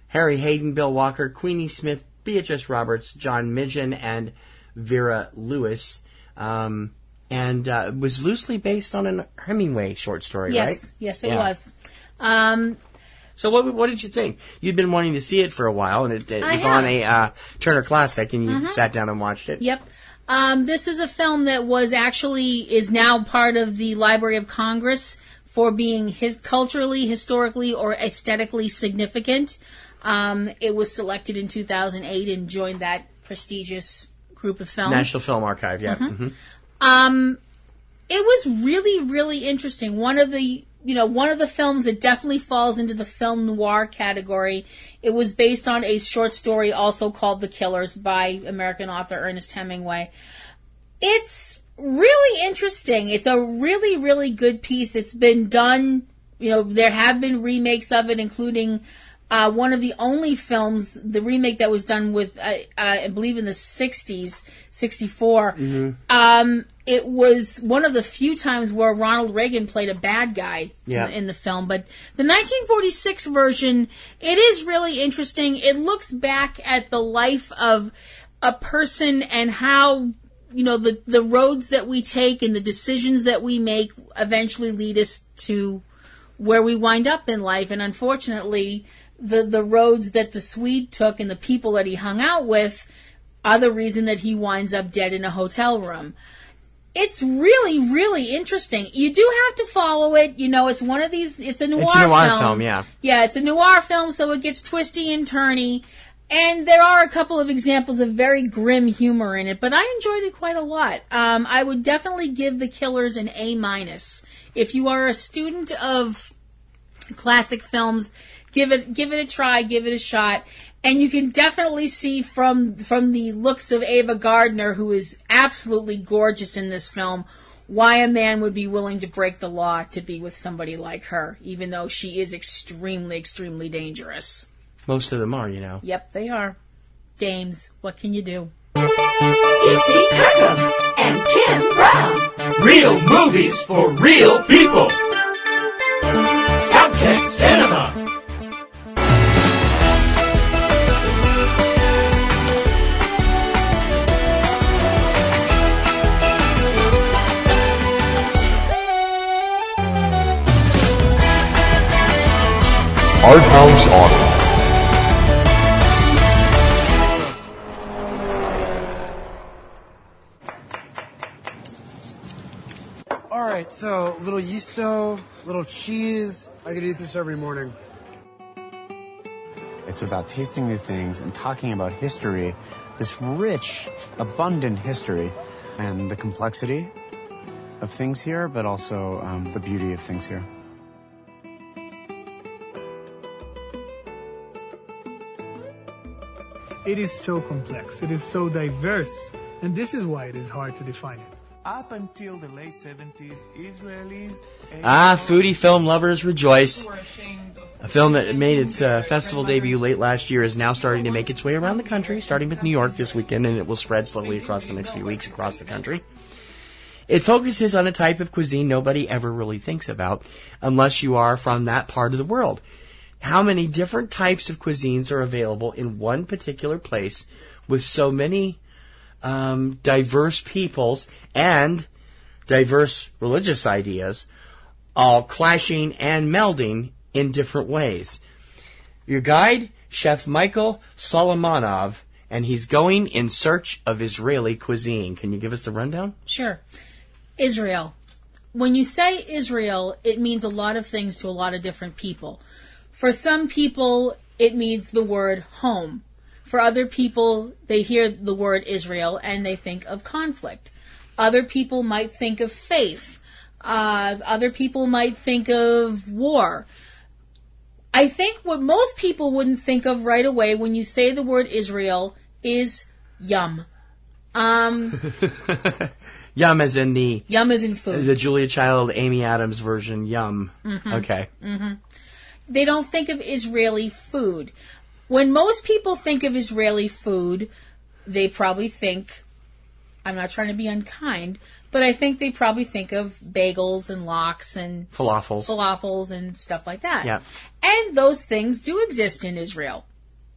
Harry Hayden, Bill Walker, Queenie Smith, Beatrice Roberts, John Midgen, and Vera Lewis. And was loosely based on a Hemingway short story, right? Yes, it was. So what did you think? You'd been wanting to see it for a while, and it was on a Turner Classic, and you sat down and watched it. Yep. This is a film that is now part of the Library of Congress for being culturally, historically, or aesthetically significant. It was selected in 2008 and joined that prestigious group of films. National Film Archive, yeah. It was really, really interesting. One of the films that definitely falls into the film noir category. It was based on a short story also called The Killers by American author Ernest Hemingway. It's really interesting. It's a really, really good piece. It's been done, there have been remakes of it, including one of the only films, the remake that was done with, I believe in the 60s, 64. Mm-hmm. It was one of the few times where Ronald Reagan played a bad guy in the film. But the 1946 version, it is really interesting. It looks back at the life of a person and how, the roads that we take and the decisions that we make eventually lead us to where we wind up in life. And unfortunately, the roads that the Swede took and the people that he hung out with are the reason that he winds up dead in a hotel room. It's really, really interesting. You do have to follow it. It's one of these, it's a noir film. Yeah. Yeah, it's a noir film, so it gets twisty and turny. And there are a couple of examples of very grim humor in it, but I enjoyed it quite a lot. I would definitely give The Killers an A-. If you are a student of classic films, give it a try, give it a shot. And you can definitely see from the looks of Ava Gardner, who is absolutely gorgeous in this film, why a man would be willing to break the law to be with somebody like her, even though she is extremely, extremely dangerous. Most of them are, Yep, they are. Dames, what can you do? TC Kirkham and Kim Brown. Real movies for real people. Subject Cinema. Art House Auto. Alright, so little yeasto, little cheese. I could eat this every morning. It's about tasting new things and talking about history, this rich, abundant history, and the complexity of things here, but also the beauty of things here. It is so complex, it is so diverse, and this is why it is hard to define it. Up until the late 70s, Israelis... foodie film lovers rejoice. A film that made its festival debut late last year is now starting to make its way around the country, starting with New York this weekend, and it will spread slowly across the next few weeks across the country. It focuses on a type of cuisine nobody ever really thinks about, unless you are from that part of the world. How many different types of cuisines are available in one particular place with so many diverse peoples and diverse religious ideas all clashing and melding in different ways. Your guide, Chef Michael Solomonov, and he's going in search of Israeli cuisine. Can you give us the rundown? Sure. Israel. When you say Israel, it means a lot of things to a lot of different people. For some people, it means the word home. For other people, they hear the word Israel and they think of conflict. Other people might think of faith. Other people might think of war. I think what most people wouldn't think of right away when you say the word Israel is yum. Yum as in the... Yum as in food. The Julia Child, Amy Adams version, yum. Mm-hmm. Okay. Mm-hmm. They don't think of Israeli food. When most people think of Israeli food, they probably think, I'm not trying to be unkind, but I think they probably think of bagels and lox and falafels and stuff like that. Yeah. And those things do exist in Israel,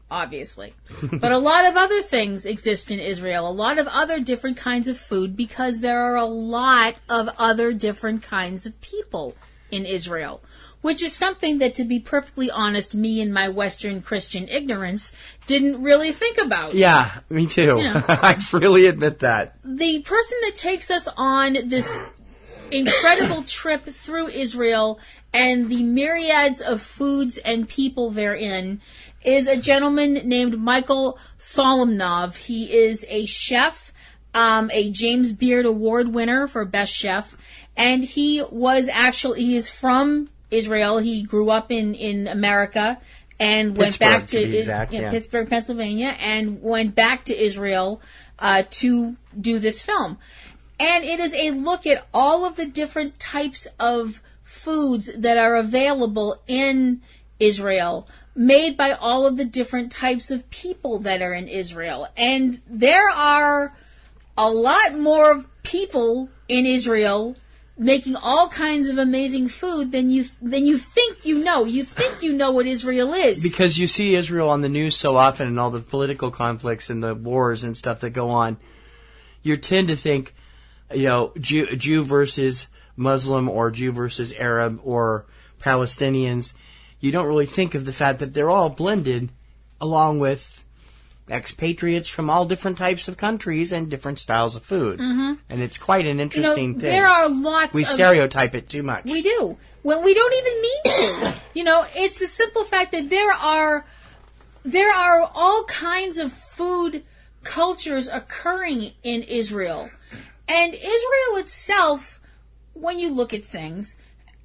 obviously. But a lot of other things exist in Israel, a lot of other different kinds of food, because there are a lot of other different kinds of people in Israel. Which is something that, to be perfectly honest, me and my Western Christian ignorance didn't really think about. Yeah, me too. I freely admit that. The person that takes us on this incredible trip through Israel and the myriads of foods and people therein is a gentleman named Michael Solomonov. He is a chef. a James Beard Award winner for Best Chef. And he is from Israel. He grew up in America and went back to Pittsburgh, Pennsylvania, and went back to Israel to do this film. And it is a look at all of the different types of foods that are available in Israel, made by all of the different types of people that are in Israel. And there are a lot more people in Israel making all kinds of amazing food than you think you know. You think you know what Israel is. Because you see Israel on the news so often and all the political conflicts and the wars and stuff that go on. You tend to think, Jew versus Muslim or Jew versus Arab or Palestinians. You don't really think of the fact that they're all blended along with expatriates from all different types of countries and different styles of food. Mm-hmm. And it's quite an interesting thing. There are lots We stereotype it too much. We do. When we don't even mean to. It's the simple fact that there are all kinds of food cultures occurring in Israel. And Israel itself, when you look at things,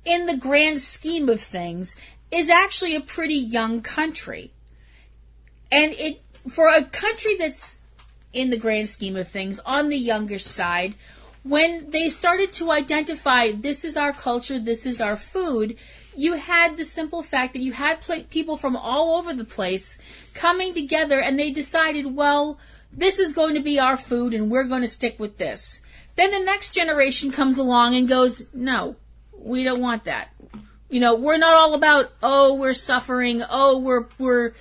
in the grand scheme of things, is actually a pretty young country. And for a country that's, in the grand scheme of things, on the younger side, when they started to identify, this is our culture, this is our food, you had the simple fact that you had people from all over the place coming together, and they decided, well, this is going to be our food, and we're going to stick with this. Then the next generation comes along and goes, no, we don't want that. We're not all about, we're suffering, we're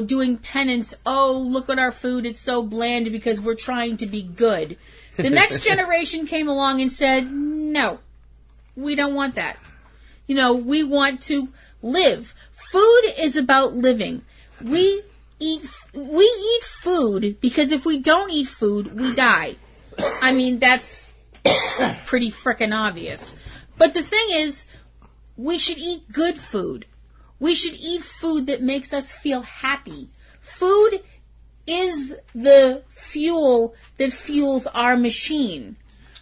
doing penance, look at our food, it's so bland because we're trying to be good. The next generation came along and said, no, we don't want that. We want to live. Food is about living. We eat food because if we don't eat food, we die. I mean, that's pretty frickin' obvious. But the thing is, we should eat good food. We should eat food that makes us feel happy. Food is the fuel that fuels our machine.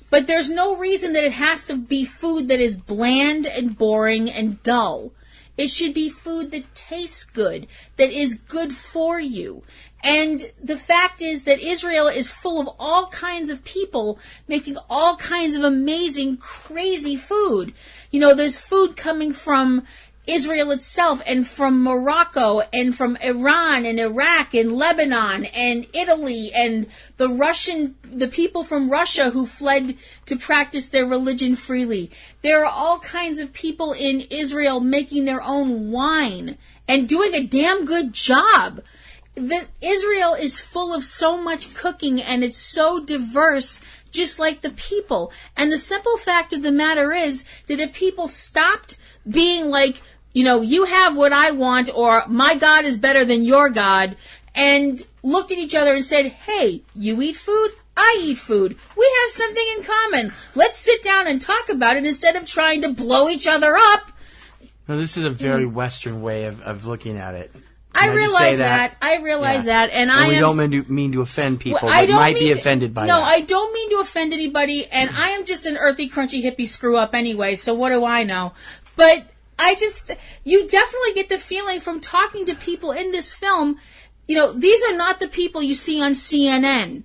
But there's no reason that it has to be food that is bland and boring and dull. It should be food that tastes good, that is good for you. And the fact is that Israel is full of all kinds of people making all kinds of amazing, crazy food. There's food coming from Israel itself and from Morocco and from Iran and Iraq and Lebanon and Italy and the people from Russia who fled to practice their religion freely. There are all kinds of people in Israel making their own wine and doing a damn good job. Israel is full of so much cooking and it's so diverse, just like the people. And the simple fact of the matter is that if people stopped being like, you have what I want, or my God is better than your God, and looked at each other and said, hey, you eat food, I eat food. We have something in common. Let's sit down and talk about it instead of trying to blow each other up. Now, this is a very Western way of looking at it. I realize that. And we don't mean to offend people that might be offended by that. No, I don't mean to offend anybody, and I am just an earthy, crunchy, hippie screw-up anyway, so what do I know? But you definitely get the feeling from talking to people in this film, these are not the people you see on CNN,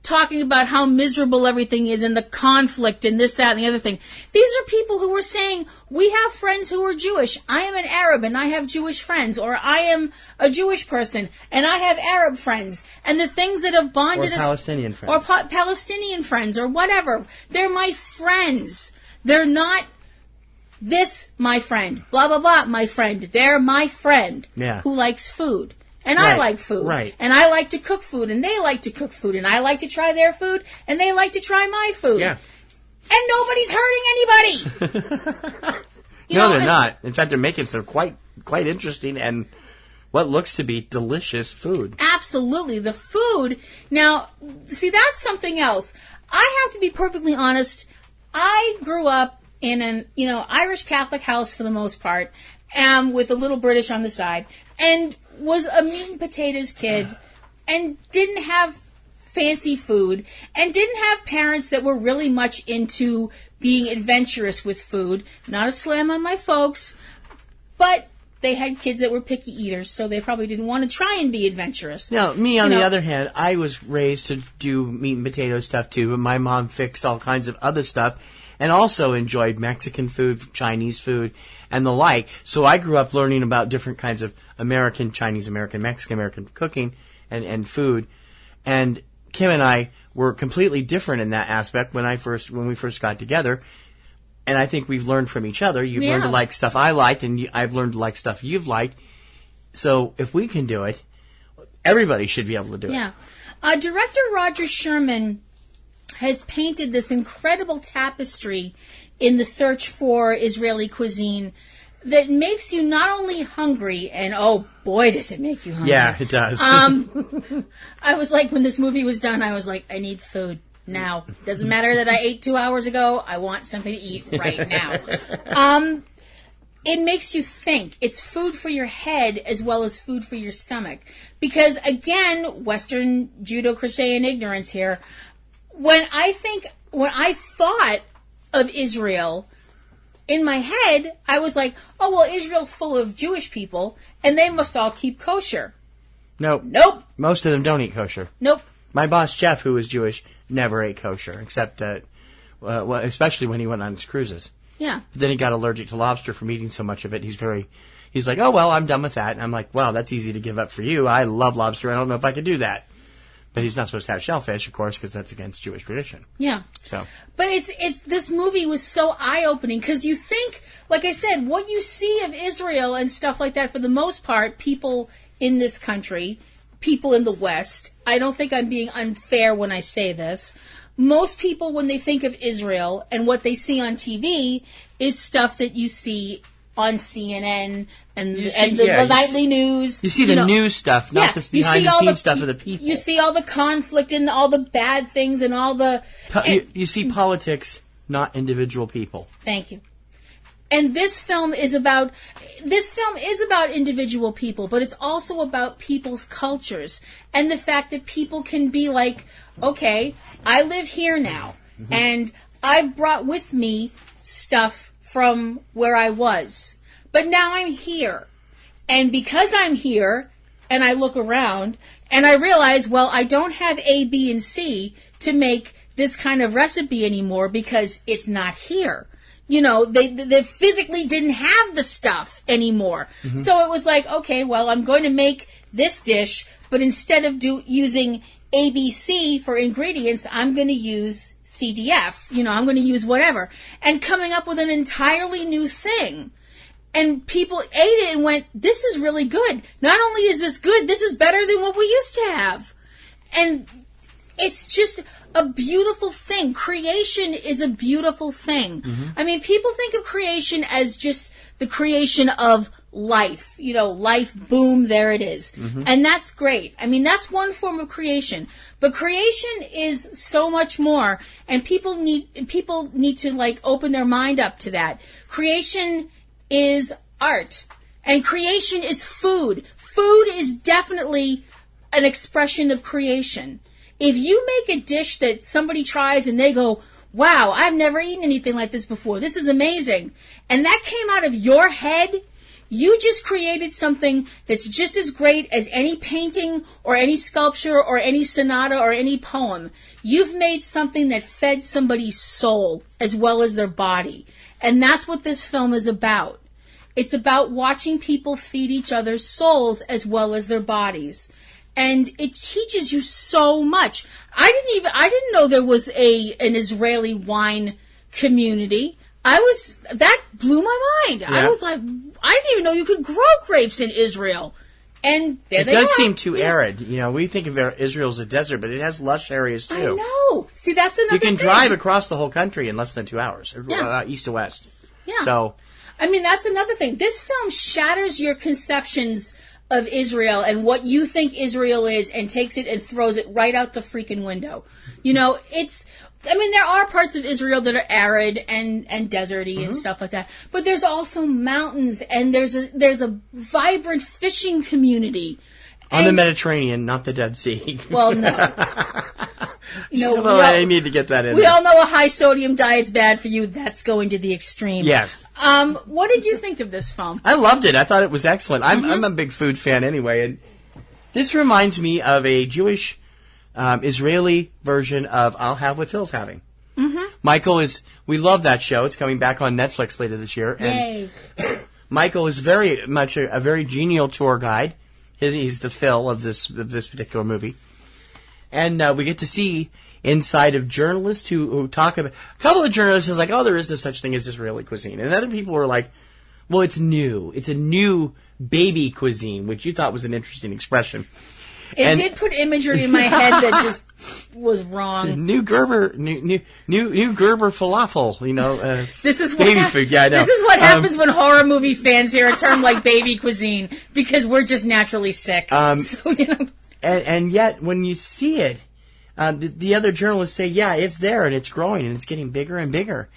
talking about how miserable everything is and the conflict and this, that, and the other thing. These are people who are saying, we have friends who are Jewish. I am an Arab and I have Jewish friends. Or I am a Jewish person and I have Arab friends. And the things that have bonded us... Palestinian friends. Or Palestinian friends or whatever. They're my friends. They're not... This, my friend. Blah, blah, blah, my friend. They're my friend who likes food. And I like food. Right. And I like to cook food. And they like to cook food. And I like to try their food. And they like to try my food. Yeah. And nobody's hurting anybody. No, they're not. In fact, they're making some quite interesting and what looks to be delicious food. Absolutely. The food. Now, see, that's something else. I have to be perfectly honest. I grew up in an, Irish Catholic house for the most part, with a little British on the side, and was a meat and potatoes kid, and didn't have fancy food and didn't have parents that were really much into being adventurous with food. Not a slam on my folks, but they had kids that were picky eaters, so they probably didn't want to try and be adventurous. Now, me, on the other hand, I was raised to do meat and potato stuff, too, but my mom fixed all kinds of other stuff and also enjoyed Mexican food, Chinese food, and the like. So I grew up learning about different kinds of American, Chinese American, Mexican American cooking and food. And Kim and I were completely different in that aspect when we first got together. And I think we've learned from each other. You've learned to like stuff I liked, and I've learned to like stuff you've liked. So if we can do it, everybody should be able to do it. Yeah. Director Roger Sherman has painted this incredible tapestry in the search for Israeli cuisine that makes you not only hungry, and oh boy, does it make you hungry. Yeah, it does. I was like, when this movie was done, I was like, I need food now. Doesn't matter that I ate 2 hours ago. I want something to eat right now. It makes you think. It's food for your head as well as food for your stomach. Because again, Western Judeo-Christian ignorance here. When I thought of Israel, in my head, I was like, oh, well, Israel's full of Jewish people, and they must all keep kosher. Nope. Most of them don't eat kosher. Nope. My boss, Jeff, who was Jewish, never ate kosher, except especially when he went on his cruises. Yeah. But then he got allergic to lobster from eating so much of it. He's like, oh, well, I'm done with that. And I'm like, wow, that's easy to give up for you. I love lobster. I don't know if I could do that. But he's not supposed to have shellfish, of course, because that's against Jewish tradition. Yeah. So. But it's this movie was so eye-opening because you think, like I said, what you see of Israel and stuff like that, for the most part, people in this country, people in the West, I don't think I'm being unfair when I say this. Most people, when they think of Israel and what they see on TV, is stuff that you see on CNN and the nightly news. You see the news stuff, not the behind-the-scenes stuff of the people. You see all the conflict and all the bad things and all the... You see politics, not individual people. Thank you. And this film is about individual people, but it's also about people's cultures and the fact that people can be like, okay, I live here now, and I've brought with me stuff from where I was, but now I'm here, and because I'm here, and I look around, and I realize, well, I don't have A, B, and C to make this kind of recipe anymore because it's not here. You know, they physically didn't have the stuff anymore. Mm-hmm. So it was like, okay, well, I'm going to make this dish, but instead of using ABC for ingredients, I'm going to use CDF. You know, I'm going to use whatever. And coming up with an entirely new thing. And people ate it and went, this is really good. Not only is this good, this is better than what we used to have. And it's just a beautiful thing. Creation is a beautiful thing. Mm-hmm. I mean, people think of creation as just the creation of life. You know, life, boom, there it is. Mm-hmm. And that's great. I mean, that's one form of creation. But creation is so much more. And people need to, like, open their mind up to that. Creation is art. And creation is food. Food is definitely an expression of creation. If you make a dish that somebody tries and they go, wow, I've never eaten anything like this before. This is amazing. And that came out of your head, you just created something that's just as great as any painting or any sculpture or any sonata or any poem. You've made something that fed somebody's soul as well as their body. And that's what this film is about. It's about watching people feed each other's souls as well as their bodies. And it teaches you so much. I didn't know there was an Israeli wine community. That blew my mind. Yeah. I was like, I didn't even know you could grow grapes in Israel. And there they are. It does seem too arid. You know, we think of Israel as a desert, but it has lush areas too. I know. See, that's another thing. You can drive across the whole country in less than 2 hours, east to west. Yeah. So, I mean, that's another thing. This film shatters your conceptions of Israel and what you think Israel is and takes it and throws it right out the freaking window. You know, there are parts of Israel that are arid and deserty and stuff like that. But there's also mountains and there's a vibrant fishing community. On the Mediterranean, not the Dead Sea. Well, no. I need to get that in. We all know a high sodium diet's bad for you. That's going to the extreme. Yes. What did you think of this film? I loved it. I thought it was excellent. I'm a big food fan anyway, and this reminds me of a Jewish Israeli version of I'll Have What Phil's Having. Michael we love that show. It's coming back on Netflix later this year. Yay. And Michael is very much a very genial tour guide. He's the Phil of this particular movie. And we get to see inside of journalists who talk about... A couple of journalists is like, oh, there is no such thing as Israeli cuisine. And other people were like, well, it's new. It's a new baby cuisine, which you thought was an interesting expression. It did put imagery in my head that just was wrong. New Gerber falafel, this is baby food. Yeah, I know. This is what happens when horror movie fans hear a term like baby cuisine, because we're just naturally sick. And yet, when you see it, the other journalists say, yeah, it's there and it's growing and it's getting bigger and bigger.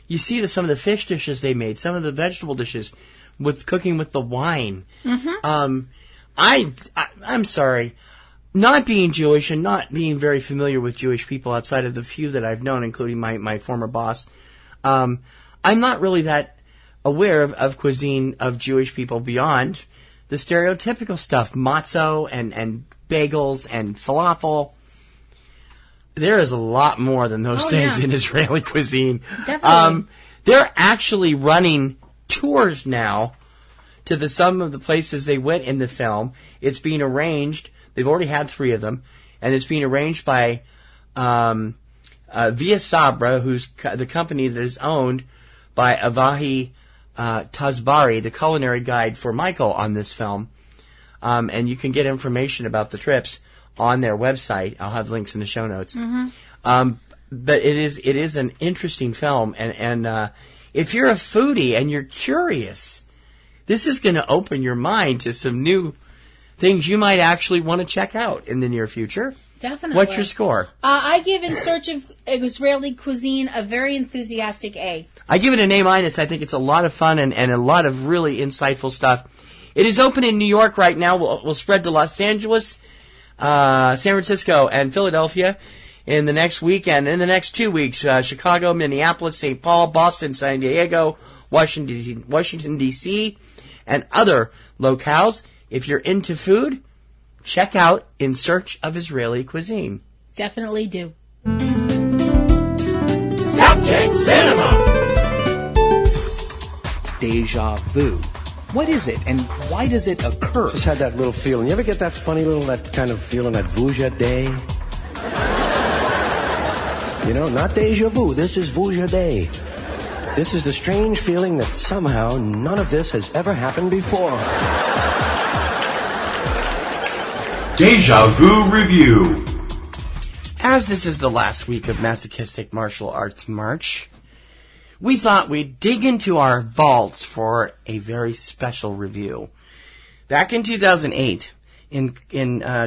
You see some of the fish dishes they made, some of the vegetable dishes with cooking with the wine. I'm sorry, not being Jewish and not being very familiar with Jewish people outside of the few that I've known, including my former boss, I'm not really that aware of cuisine of Jewish people beyond the stereotypical stuff, matzo and bagels and falafel. There is a lot more than those things in Israeli cuisine. Definitely. They're actually running tours now to some of the places they went in the film. It's being arranged. They've already had 3 of them, and it's being arranged by Via Sabra, who's the company that is owned by Avahi Tazbari, the culinary guide for Michael on this film. And you can get information about the trips on their website. I'll have links in the show notes. But it is an interesting film, and if you're a foodie and you're curious, this is going to open your mind to some new things you might actually want to check out in the near future. Definitely. What's your score? I give In Search of Israeli Cuisine a very enthusiastic A. I give it an A-. I think it's a lot of fun and a lot of really insightful stuff. It is open in New York right now. We'll spread to Los Angeles, San Francisco, and Philadelphia in the next weekend. In the next 2 weeks, Chicago, Minneapolis, St. Paul, Boston, San Diego, Washington, D.C., and other locales. If you're into food, check out In Search of Israeli Cuisine. Definitely do. Subject Cinema! Deja vu. What is it, and why does it occur? Just had that little feeling. You ever get that funny little, that kind of feeling, that vuja day? Not deja vu. This is vuja day. This is the strange feeling that somehow none of this has ever happened before. Deja Vu Review. As this is the last week of Masochistic Martial Arts March, we thought we'd dig into our vaults for a very special review. Back in 2008, in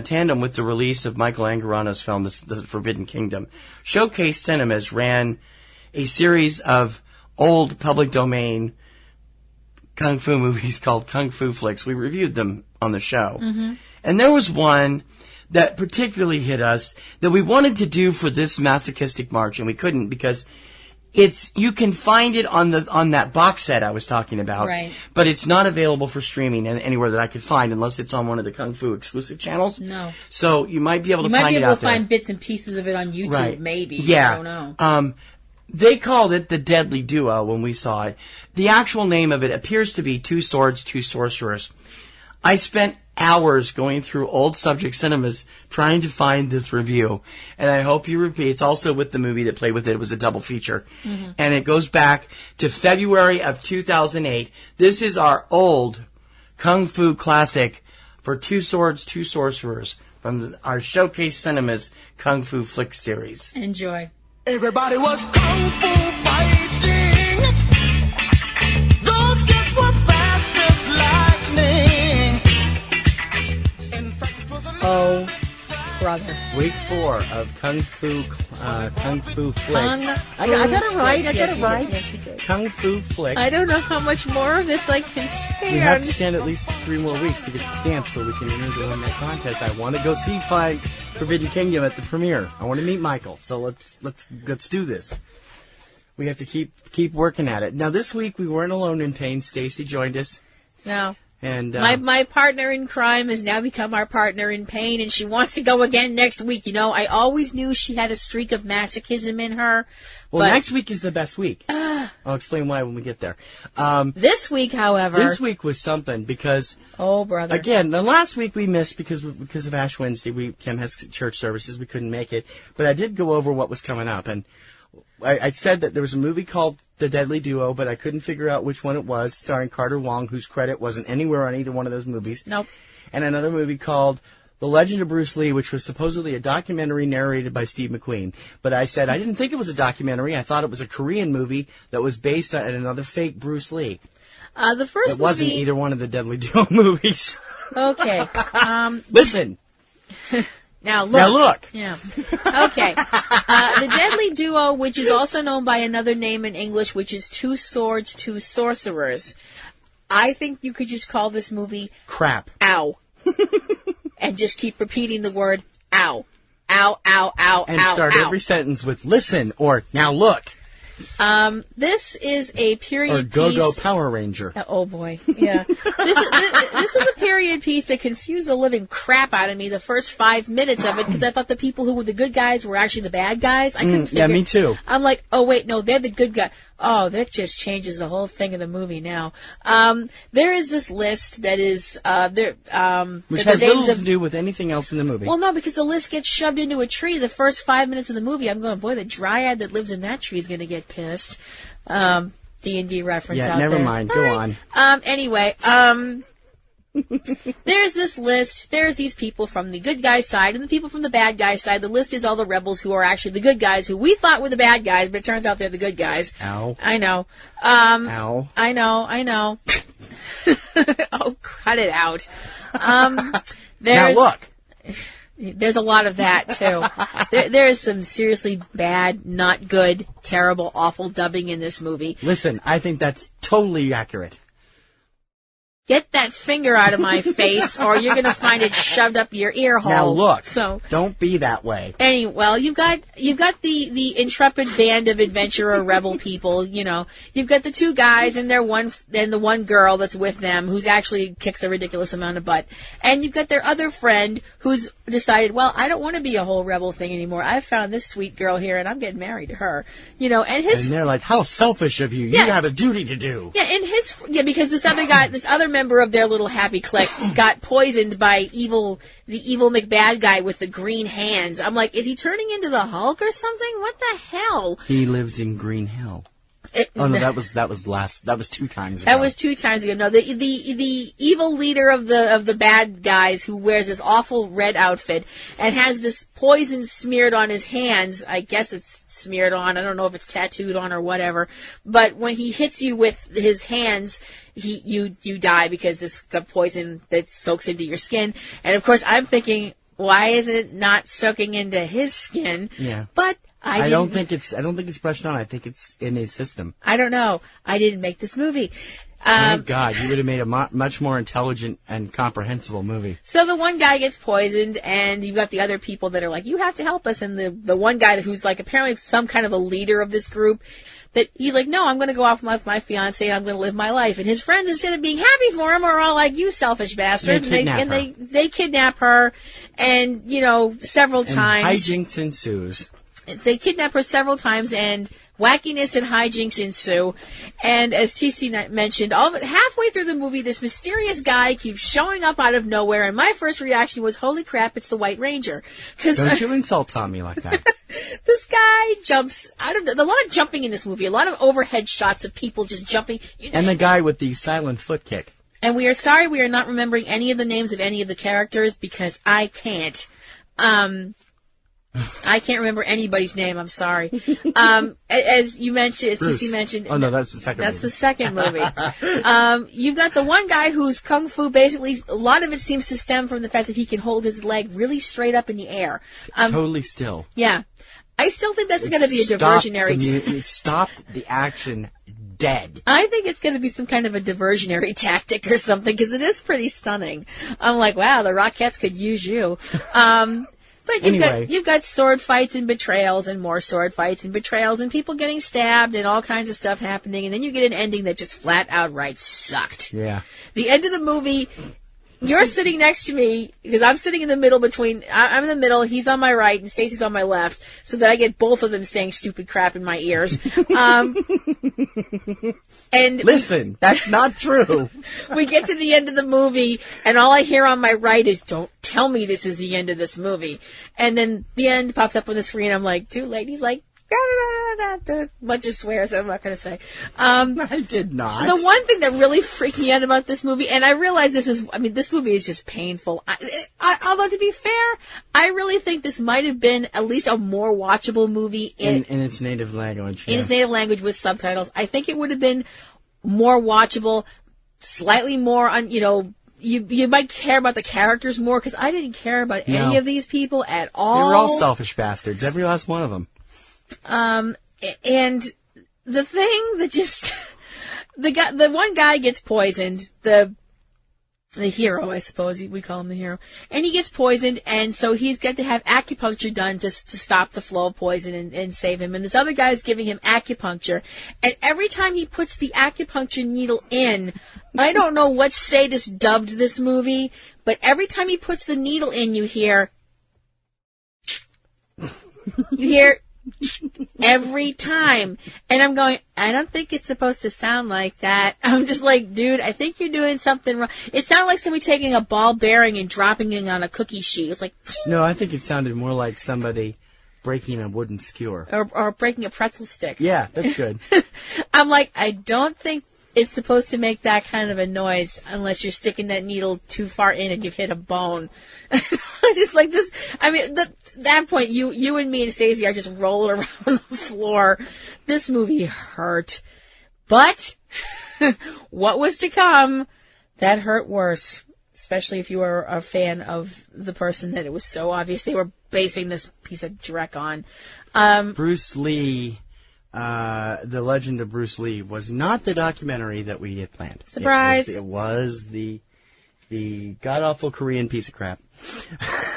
tandem with the release of Michael Angarano's film, The Forbidden Kingdom, Showcase Cinemas ran a series of old public domain kung fu movies called Kung Fu Flicks. We reviewed them on the show. And there was one that particularly hit us that we wanted to do for this Masochistic March, and we couldn't because you can find it on that box set I was talking about, right, but it's not available for streaming anywhere that I could find unless it's on one of the Kung Fu exclusive channels. No. So you might be able to find it out there. You might be able to find bits and pieces of it on YouTube, right, maybe. Yeah. I don't know. They called it the Deadly Duo when we saw it. The actual name of it appears to be Two Swords, Two Sorcerers. I spent hours going through old subject cinemas trying to find this review, and I hope you repeat. It's also with the movie that played with it. It was a double feature, and it goes back to February of 2008. This is our old Kung Fu classic for Two Swords, Two Sorcerers from our Showcase Cinemas Kung Fu Flick series. Enjoy. Everybody was kung fu fighting. Those kids were fast as lightning. In fact, it was a Oh, brother. Week 4 of Kung Fu Flicks. I got it right. I got it right. Yes, you did. Kung Fu Flicks. I don't know how much more of this I can stand. We have to stand at least 3 more weeks to get the stamp so we can enter to win that contest. I want to go see fight Forbidden Kingdom at the premiere. I want to meet Michael. So let's do this. We have to keep working at it. Now this week we weren't alone in pain. Stacy joined us. No. And my partner in crime has now become our partner in pain, and she wants to go again next week. You know, I always knew she had a streak of masochism in her. Well, next week is the best week. I'll explain why when we get there. This week, however... This week was something because... Oh, brother. Again, the last week we missed because of Ash Wednesday. Kim has church services. We couldn't make it. But I did go over what was coming up. And I said that there was a movie called The Deadly Duo, but I couldn't figure out which one it was, starring Carter Wong, whose credit wasn't anywhere on either one of those movies. Nope. And another movie called The Legend of Bruce Lee, which was supposedly a documentary narrated by Steve McQueen. But I said I didn't think it was a documentary. I thought it was a Korean movie that was based on another fake Bruce Lee. The first It wasn't movie... either one of the Deadly Duo movies. Okay. Listen. Now look. Now look. Yeah. Okay. The Deadly Duo, which is also known by another name in English, which is Two Swords, Two Sorcerers. I think you could just call this movie... Crap. Ow. And just keep repeating the word ow. Ow, ow, ow, and ow, start ow. every sentence with listen or now look. This is a period piece. Or Go-Go piece. Power Ranger. Oh boy, yeah. This is a period piece that confused the living crap out of me the first 5 minutes of it because I thought the people who were the good guys were actually the bad guys. I couldn't figure. Yeah, me too. I'm like, oh wait, no, they're the good guy. Oh, that just changes the whole thing of the movie now. There is this list that is which has little to do with anything else in the movie. Well, no, because the list gets shoved into a tree the first 5 minutes of the movie. I'm going, boy, the dryad that lives in that tree is going to get pissed. D&D reference out there. Yeah, never mind. Go on. Anyway, there's this list. There's these people from the good guy side and the people from the bad guy side. The list is all the rebels who are actually the good guys, who we thought were the bad guys, but it turns out they're the good guys. Ow. I know. Ow. I know. Oh, cut it out. Now look. There's a lot of that, too. There is some seriously bad, not good, terrible, awful dubbing in this movie. Listen, I think that's totally accurate. Get that finger out of my face, or you're going to find it shoved up your ear hole. Now look, so don't be that way. Well, you've got the intrepid band of adventurer rebel people. You know, you've got the two guys and the one girl that's with them who's actually kicks a ridiculous amount of butt, and you've got their other friend who's decided, well, I don't want to be a whole rebel thing anymore. I found this sweet girl here, and I'm getting married to her. You know, and they're like, how selfish of you! Yeah. You have a duty to do. Yeah, because this other member of their little happy clique got poisoned by the evil McBad guy with the green hands. I'm like, is he turning into the Hulk or something? What the hell? He lives in Green Hill. That was 2 times ago. That was 2 times ago. No, the evil leader of the bad guys who wears this awful red outfit and has this poison smeared on his hands. I guess it's smeared on. I don't know if it's tattooed on or whatever. But when he hits you with his hands, you die because this got poison that soaks into your skin. And of course, I'm thinking, why is it not soaking into his skin? Yeah. But I don't think it's brushed on. I think it's in his system. I don't know. I didn't make this movie. Thank God, you would have made a much more intelligent and comprehensible movie. So the one guy gets poisoned, and you've got the other people that are like, you have to help us. And the one guy who's like apparently some kind of a leader of this group, that he's like, no, I'm going to go off with my fiance. I'm going to live my life. And his friends, instead of being happy for him, are all like, you selfish bastard. They kidnap her, and several times. Hijinks ensues. They kidnap her several times, and wackiness and hijinks ensue. And as TC mentioned, halfway through the movie, this mysterious guy keeps showing up out of nowhere. And my first reaction was, "Holy crap! It's the White Ranger!" Don't you insult Tommy like that? This guy jumps out of a lot of jumping in this movie. A lot of overhead shots of people just jumping. And the guy with the silent foot kick. And we are sorry we are not remembering any of the names of any of the characters because I can't. I can't remember anybody's name. I'm sorry. As you mentioned, as TC mentioned. Oh no, that's the second. That's the second movie. You've got the one guy whose kung fu basically a lot of it seems to stem from the fact that he can hold his leg really straight up in the air. Totally still. Yeah, I still think that's going to be a diversionary. It stopped the action dead. I think it's going to be some kind of a diversionary tactic or something because it is pretty stunning. I'm like, wow, the Rockettes could use you. But anyway. you've got sword fights and betrayals and more sword fights and betrayals and people getting stabbed and all kinds of stuff happening. And then you get an ending that just flat outright sucked. Yeah. The end of the movie, you're sitting next to me because I'm sitting in the middle I'm in the middle, he's on my right and Stacy's on my left so that I get both of them saying stupid crap in my ears. And listen, that's not true. We get to the end of the movie, and all I hear on my right is, "Don't tell me this is the end of this movie." And then the end pops up on the screen. I'm like, too late. He's like, a bunch of swears I'm not going to say. I did not. The one thing that really freaked me out about this movie, and I realize this movie is just painful. Although, to be fair, I really think this might have been at least a more watchable movie in its native language. In its native language with subtitles. I think it would have been more watchable, slightly more you might care about the characters more, because I didn't care about any of these people at all. They were all selfish bastards, every last one of them. And the thing that just the one guy gets poisoned, the hero, I suppose we call him the hero, and he gets poisoned, and so he's got to have acupuncture done to stop the flow of poison and save him. And this other guy's giving him acupuncture, and every time he puts the acupuncture needle in, I don't know what sadist dubbed this movie, but every time he puts the needle in, you hear every time. And I'm going, I don't think it's supposed to sound like that. I'm just like, dude, I think you're doing something wrong. It sounded like somebody taking a ball bearing and dropping it on a cookie sheet. It's like, no, I think it sounded more like somebody breaking a wooden skewer. Or breaking a pretzel stick. Yeah, that's good. I'm like, I don't think it's supposed to make that kind of a noise unless you're sticking that needle too far in and you've hit a bone. Just like this. I mean, that point, you and me and Stacey are just rolling around on the floor. This movie hurt. But what was to come, that hurt worse. Especially if you were a fan of the person that it was so obvious they were basing this piece of dreck on. Bruce Lee... The Legend of Bruce Lee was not the documentary that we had planned. Surprise! It was the god-awful Korean piece of crap.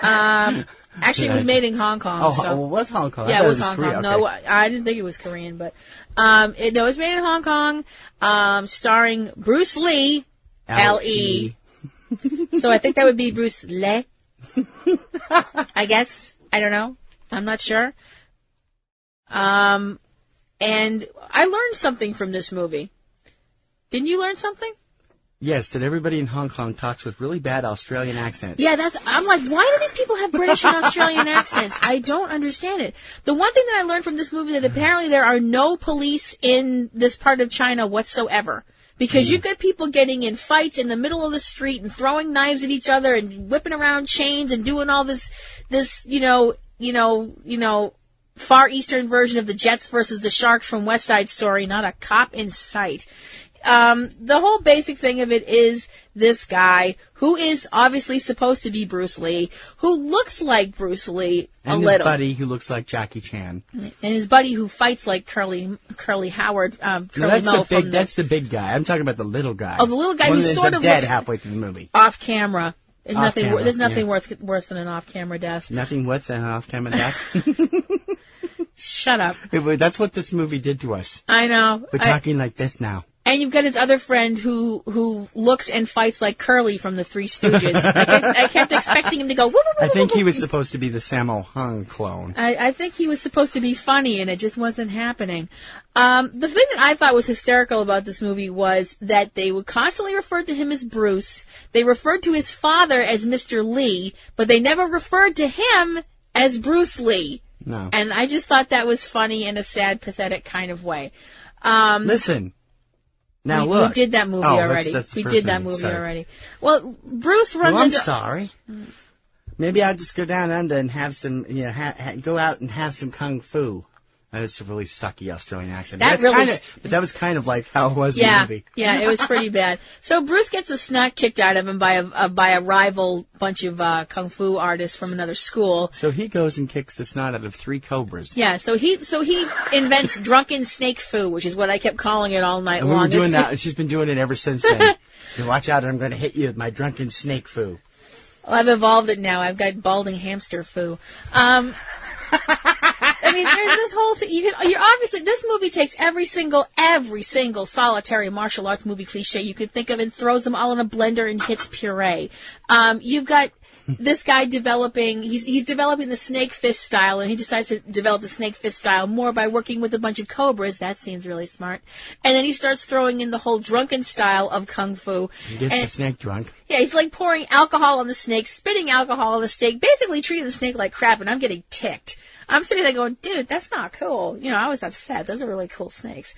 Actually, it was made in Hong Kong. It was Hong Kong. Yeah, it was Hong Kong. Okay. No, I didn't think it was Korean, but it was made in Hong Kong, starring Bruce Lee, L.E. So I think that would be Bruce Lee. I guess. I don't know. I'm not sure. And I learned something from this movie. Didn't you learn something? Yes, that everybody in Hong Kong talks with really bad Australian accents. Yeah, I'm like, why do these people have British and Australian accents? I don't understand it. The one thing that I learned from this movie, that apparently there are no police in this part of China whatsoever. Because you've got people getting in fights in the middle of the street and throwing knives at each other and whipping around chains and doing all this, Far Eastern version of the Jets versus the Sharks from West Side Story, not a cop in sight. The whole basic thing of it is this guy, who is obviously supposed to be Bruce Lee, who looks like Bruce Lee a little. And his buddy, who looks like Jackie Chan. And his buddy, who fights like Curly Howard, that's the big guy. I'm talking about the little guy. Oh, the little guy who sort of dead looks halfway through the movie. Off camera. There's nothing yeah. worse than an off-camera death. Nothing worse than an off-camera death? Shut up. That's what this movie did to us. I know. We're talking like this now. And you've got his other friend who looks and fights like Curly from the Three Stooges. I kept expecting him to go, woo, woo, woo, I think he was supposed to be the Sammo Hung clone. I think he was supposed to be funny, and it just wasn't happening. The thing that I thought was hysterical about this movie was that they would constantly refer to him as Bruce. They referred to his father as Mr. Lee, but they never referred to him as Bruce Lee. No. And I just thought that was funny in a sad, pathetic kind of way. Listen. Now look. We did that movie already. We did that movie already. Well, Bruce runs I'm into... sorry. Maybe I'll just go down under and have some, go out and have some kung fu. That's a really sucky Australian accent. But that was kind of like how it was in the movie. Yeah, it was pretty bad. So Bruce gets a snot kicked out of him by a rival bunch of kung fu artists from another school. So he goes and kicks the snot out of 3 cobras. Yeah, so he invents drunken snake fu, which is what I kept calling it all night and long. We were doing that, and she's been doing it ever since then. Watch out, or I'm going to hit you with my drunken snake fu. Well, I've evolved it now. I've got balding hamster foo. I mean, there's this whole thing. You're obviously, this movie takes every single solitary martial arts movie cliche you could think of and throws them all in a blender and hits puree. You've got this guy developing, he's developing the snake fist style, and he decides to develop the snake fist style more by working with a bunch of cobras. That seems really smart. And then he starts throwing in the whole drunken style of kung fu. He gets the snake drunk. Yeah, he's like pouring alcohol on the snake, spitting alcohol on the snake, basically treating the snake like crap, and I'm getting ticked. I'm sitting there going, dude, that's not cool. I was upset. Those are really cool snakes.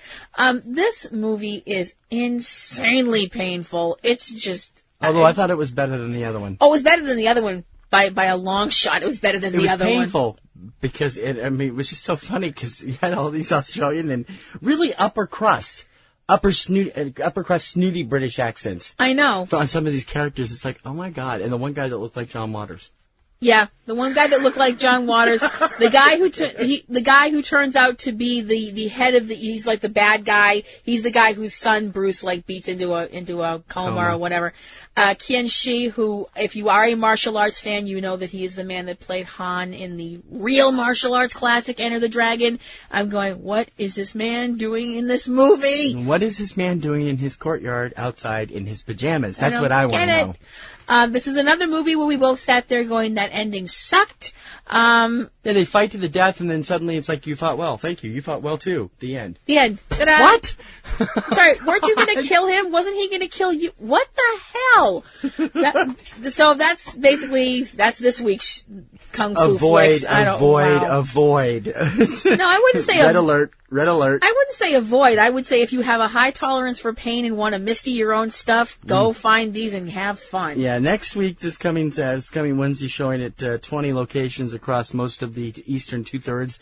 This movie is insanely painful. It's just... Although I thought it was better than the other one. Oh, it was better than the other one by a long shot. It was better than the other one. It was painful because it was just so funny because you had all these Australian and really upper crust snooty British accents. I know. On some of these characters, it's like, oh my God. And the one guy that looked like John Waters. Yeah, the one guy that looked like John Waters, the guy who turns out to be the head of he's like the bad guy. He's the guy whose son Bruce beats into a coma or whatever. Qian Shi, who, if you are a martial arts fan, you know that he is the man that played Han in the real martial arts classic Enter the Dragon. I'm going, what is this man doing in this movie? What is this man doing in his courtyard outside in his pajamas? That's what I want to know. This is another movie where we both sat there going, that ending sucked. Yeah, they fight to the death, and then suddenly it's like, you fought well. Thank you. You fought well, too. The end. The end. Ta-da. What? Sorry, weren't you going to kill him? Wasn't he going to kill you? What the hell? So that's this week's Kung Fu flicks. Avoid. No, I wouldn't say Red alert. I wouldn't say avoid. I would say if you have a high tolerance for pain and want to misty your own stuff, go find these and have fun. Yeah, next week, this coming Wednesday, showing at 20 locations across most of the eastern two-thirds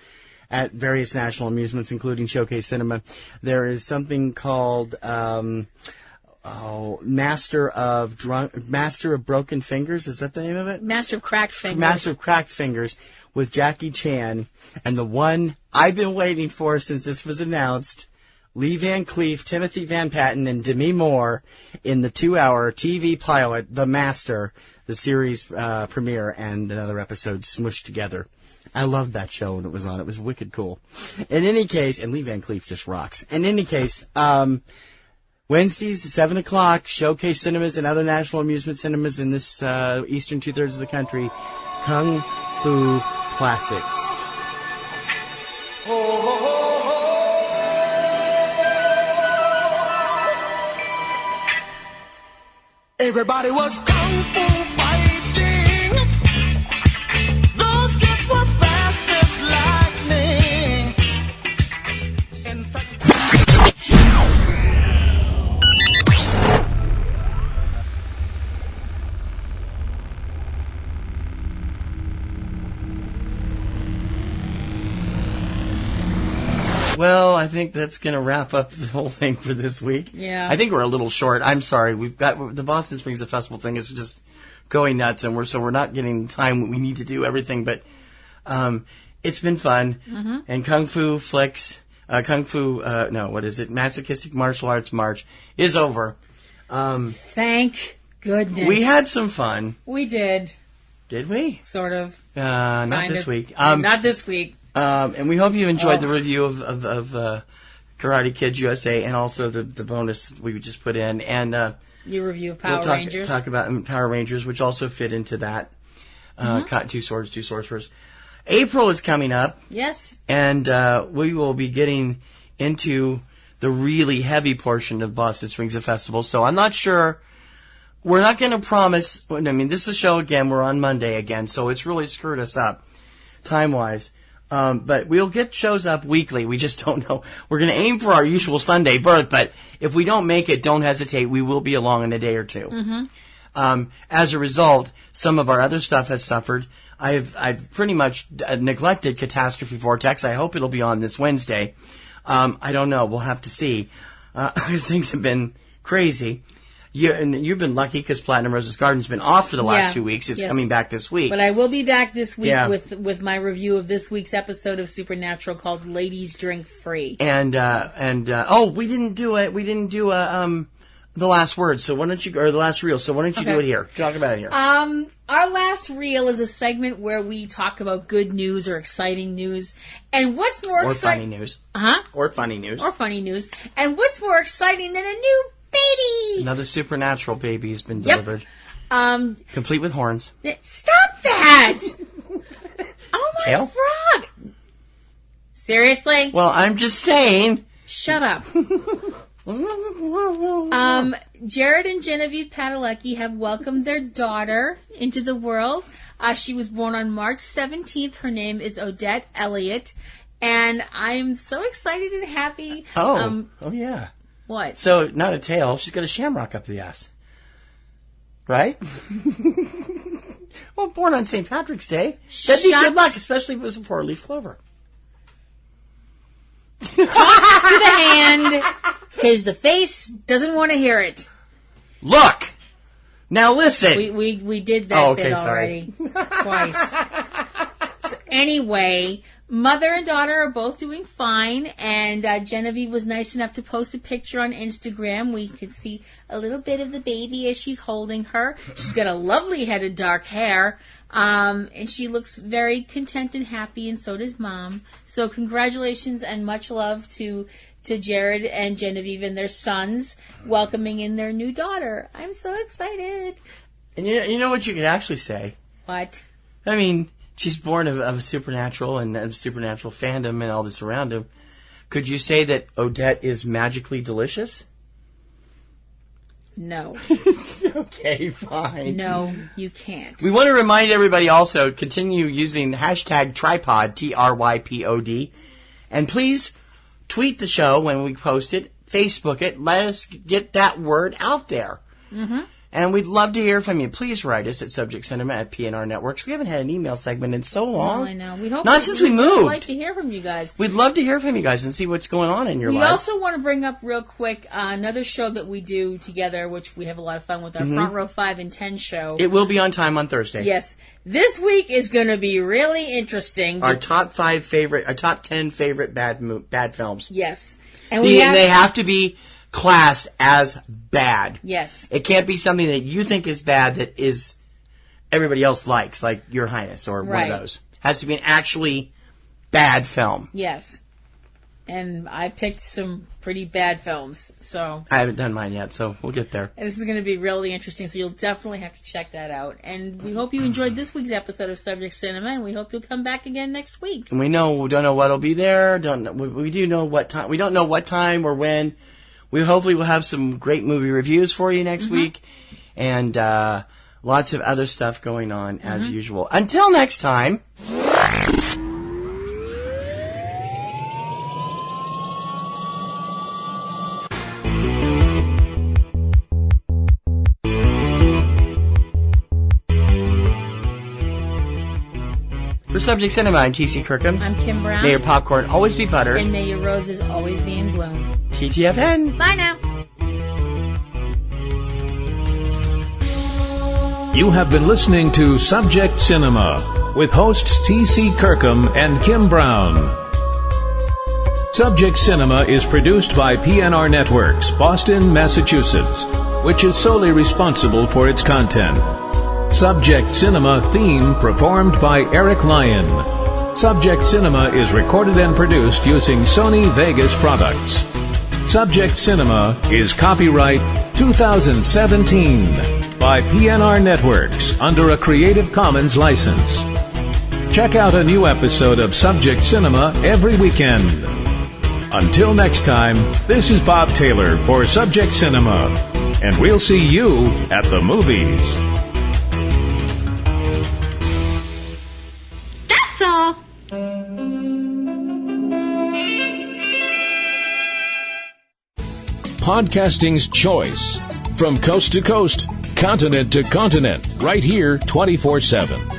at various national amusements, including Showcase Cinema. There is something called Master of Broken Fingers. Is that the name of it? Master of Cracked Fingers. Master of Cracked Fingers with Jackie Chan, and the one I've been waiting for since this was announced, Lee Van Cleef, Timothy Van Patten, and Demi Moore in the 2-hour TV pilot, The Master, the series premiere, and another episode smushed together. I loved that show when it was on. It was wicked cool. In any case, and Lee Van Cleef just rocks. In any case, Wednesdays at 7 o'clock, Showcase Cinemas and other national amusement cinemas in this eastern two-thirds of the country, Kung Fu Classics. Everybody was kung fu fighting. Those kids were fast as lightning. In fact, Well, I think that's going to wrap up the whole thing for this week. Yeah. I think we're a little short. I'm sorry. We've got the Boston Springs Festival thing is just going nuts, and we're not getting the time we need to do everything. But it's been fun. Mm-hmm. And Kung Fu flicks, Masochistic Martial Arts March is over. Thank goodness. We had some fun. We did. Did we? Sort of. Not this week. Not this week. And we hope you enjoyed the review of Karate Kids USA, and also the bonus we just put in. And your review of Power Rangers. Talk about Power Rangers, which also fit into that. Two sorcerers. April is coming up. Yes. And we will be getting into the really heavy portion of Boston Springs Festival. So I'm not sure. We're not going to promise. I mean, this is a show again. We're on Monday again, so it's really screwed us up time-wise. But we'll get shows up weekly. We just don't know. We're going to aim for our usual Sunday berth, but if we don't make it, don't hesitate. We will be along in a day or two. Mm-hmm. As a result, some of our other stuff has suffered. I've pretty much neglected Catastrophe Vortex. I hope it'll be on this Wednesday. I don't know. We'll have to see. Things have been crazy. You've been lucky because Platinum Roses Garden's been off for the last 2 weeks. It's coming back this week. But I will be back this week with my review of this week's episode of Supernatural called Ladies Drink Free. And we didn't do it. We didn't do the last word. So why don't you, or the last reel. So why don't you do it here? Talk about it here. Our last reel is a segment where we talk about good news or exciting news. And what's more exciting? Or funny news. Or funny news. Or funny news. And what's more exciting than a new baby? Another supernatural baby has been delivered. Complete with horns. Stop that! Oh my Tail? frog! Seriously? Well, I'm just saying. Shut up. Jared and Genevieve Padalecki have welcomed their daughter into the world. She was born on March 17th. Her name is Odette Elliott. And I'm so excited and happy. Oh yeah. What? So, not a tail. She's got a shamrock up the ass. Right? Well, born on St. Patrick's Day. That'd be good luck, especially if it was a 4-leaf clover. Talk to the hand, because the face doesn't want to hear it. Look! Now listen! We did that bit already. Twice. So anyway, mother and daughter are both doing fine, and Genevieve was nice enough to post a picture on Instagram. We could see a little bit of the baby as she's holding her. She's got a lovely head of dark hair. And she looks very content and happy, and so does Mom. So congratulations and much love to Jared and Genevieve and their sons welcoming in their new daughter. I'm so excited. And you know what you could actually say? What? I mean, she's born of a supernatural and of supernatural fandom and all this around him. Could you say that Odette is magically delicious? No. Okay, fine. No, you can't. We want to remind everybody also, continue using the hashtag tripod, TRYPOD, and please tweet the show when we post it, Facebook it, let us get that word out there. Mm-hmm. And we'd love to hear from you. Please write us at subjectcinema@PNRNetworks. We haven't had an email segment in so long. No, I know. We hope Not since we moved. We'd like to hear from you guys. We'd love to hear from you guys and see what's going on in your lives. We also want to bring up real quick another show that we do together, which we have a lot of fun with, our Front Row 5 and 10 show. It will be on time on Thursday. Yes. This week is going to be really interesting. Our top 10 favorite bad films. Yes. And they have to be classed as bad. Yes. It can't be something that you think is bad that is everybody else likes, like Your Highness or one of those. It has to be an actually bad film. Yes. And I picked some pretty bad films, so... I haven't done mine yet, so we'll get there. And this is going to be really interesting, so you'll definitely have to check that out. And we hope you enjoyed this week's episode of Subject Cinema, and we hope you'll come back again next week. And we don't know what'll be there. We do know what time. We don't know what time or when. We hopefully will have some great movie reviews for you next week, and lots of other stuff going on as usual. Until next time. For Subject Cinema, I'm T.C. Kirkham. I'm Kim Brown. May your popcorn always be butter. And may your roses always be in bloom. TTFN. Bye now. You have been listening to Subject Cinema with hosts T.C. Kirkham and Kim Brown. Subject Cinema is produced by PNRNetworks, Boston, Massachusetts, which is solely responsible for its content. Subject Cinema theme performed by Eric Lyon. Subject Cinema is recorded and produced using Sony Vegas products. Subject Cinema is copyright 2017 by PNRNetworks under a Creative Commons license. Check out a new episode of Subject Cinema every weekend. Until next time, this is Bob Taylor for Subject Cinema, and we'll see you at the movies. That's all. Podcasting's choice. From coast to coast, continent to continent, right here 24/7.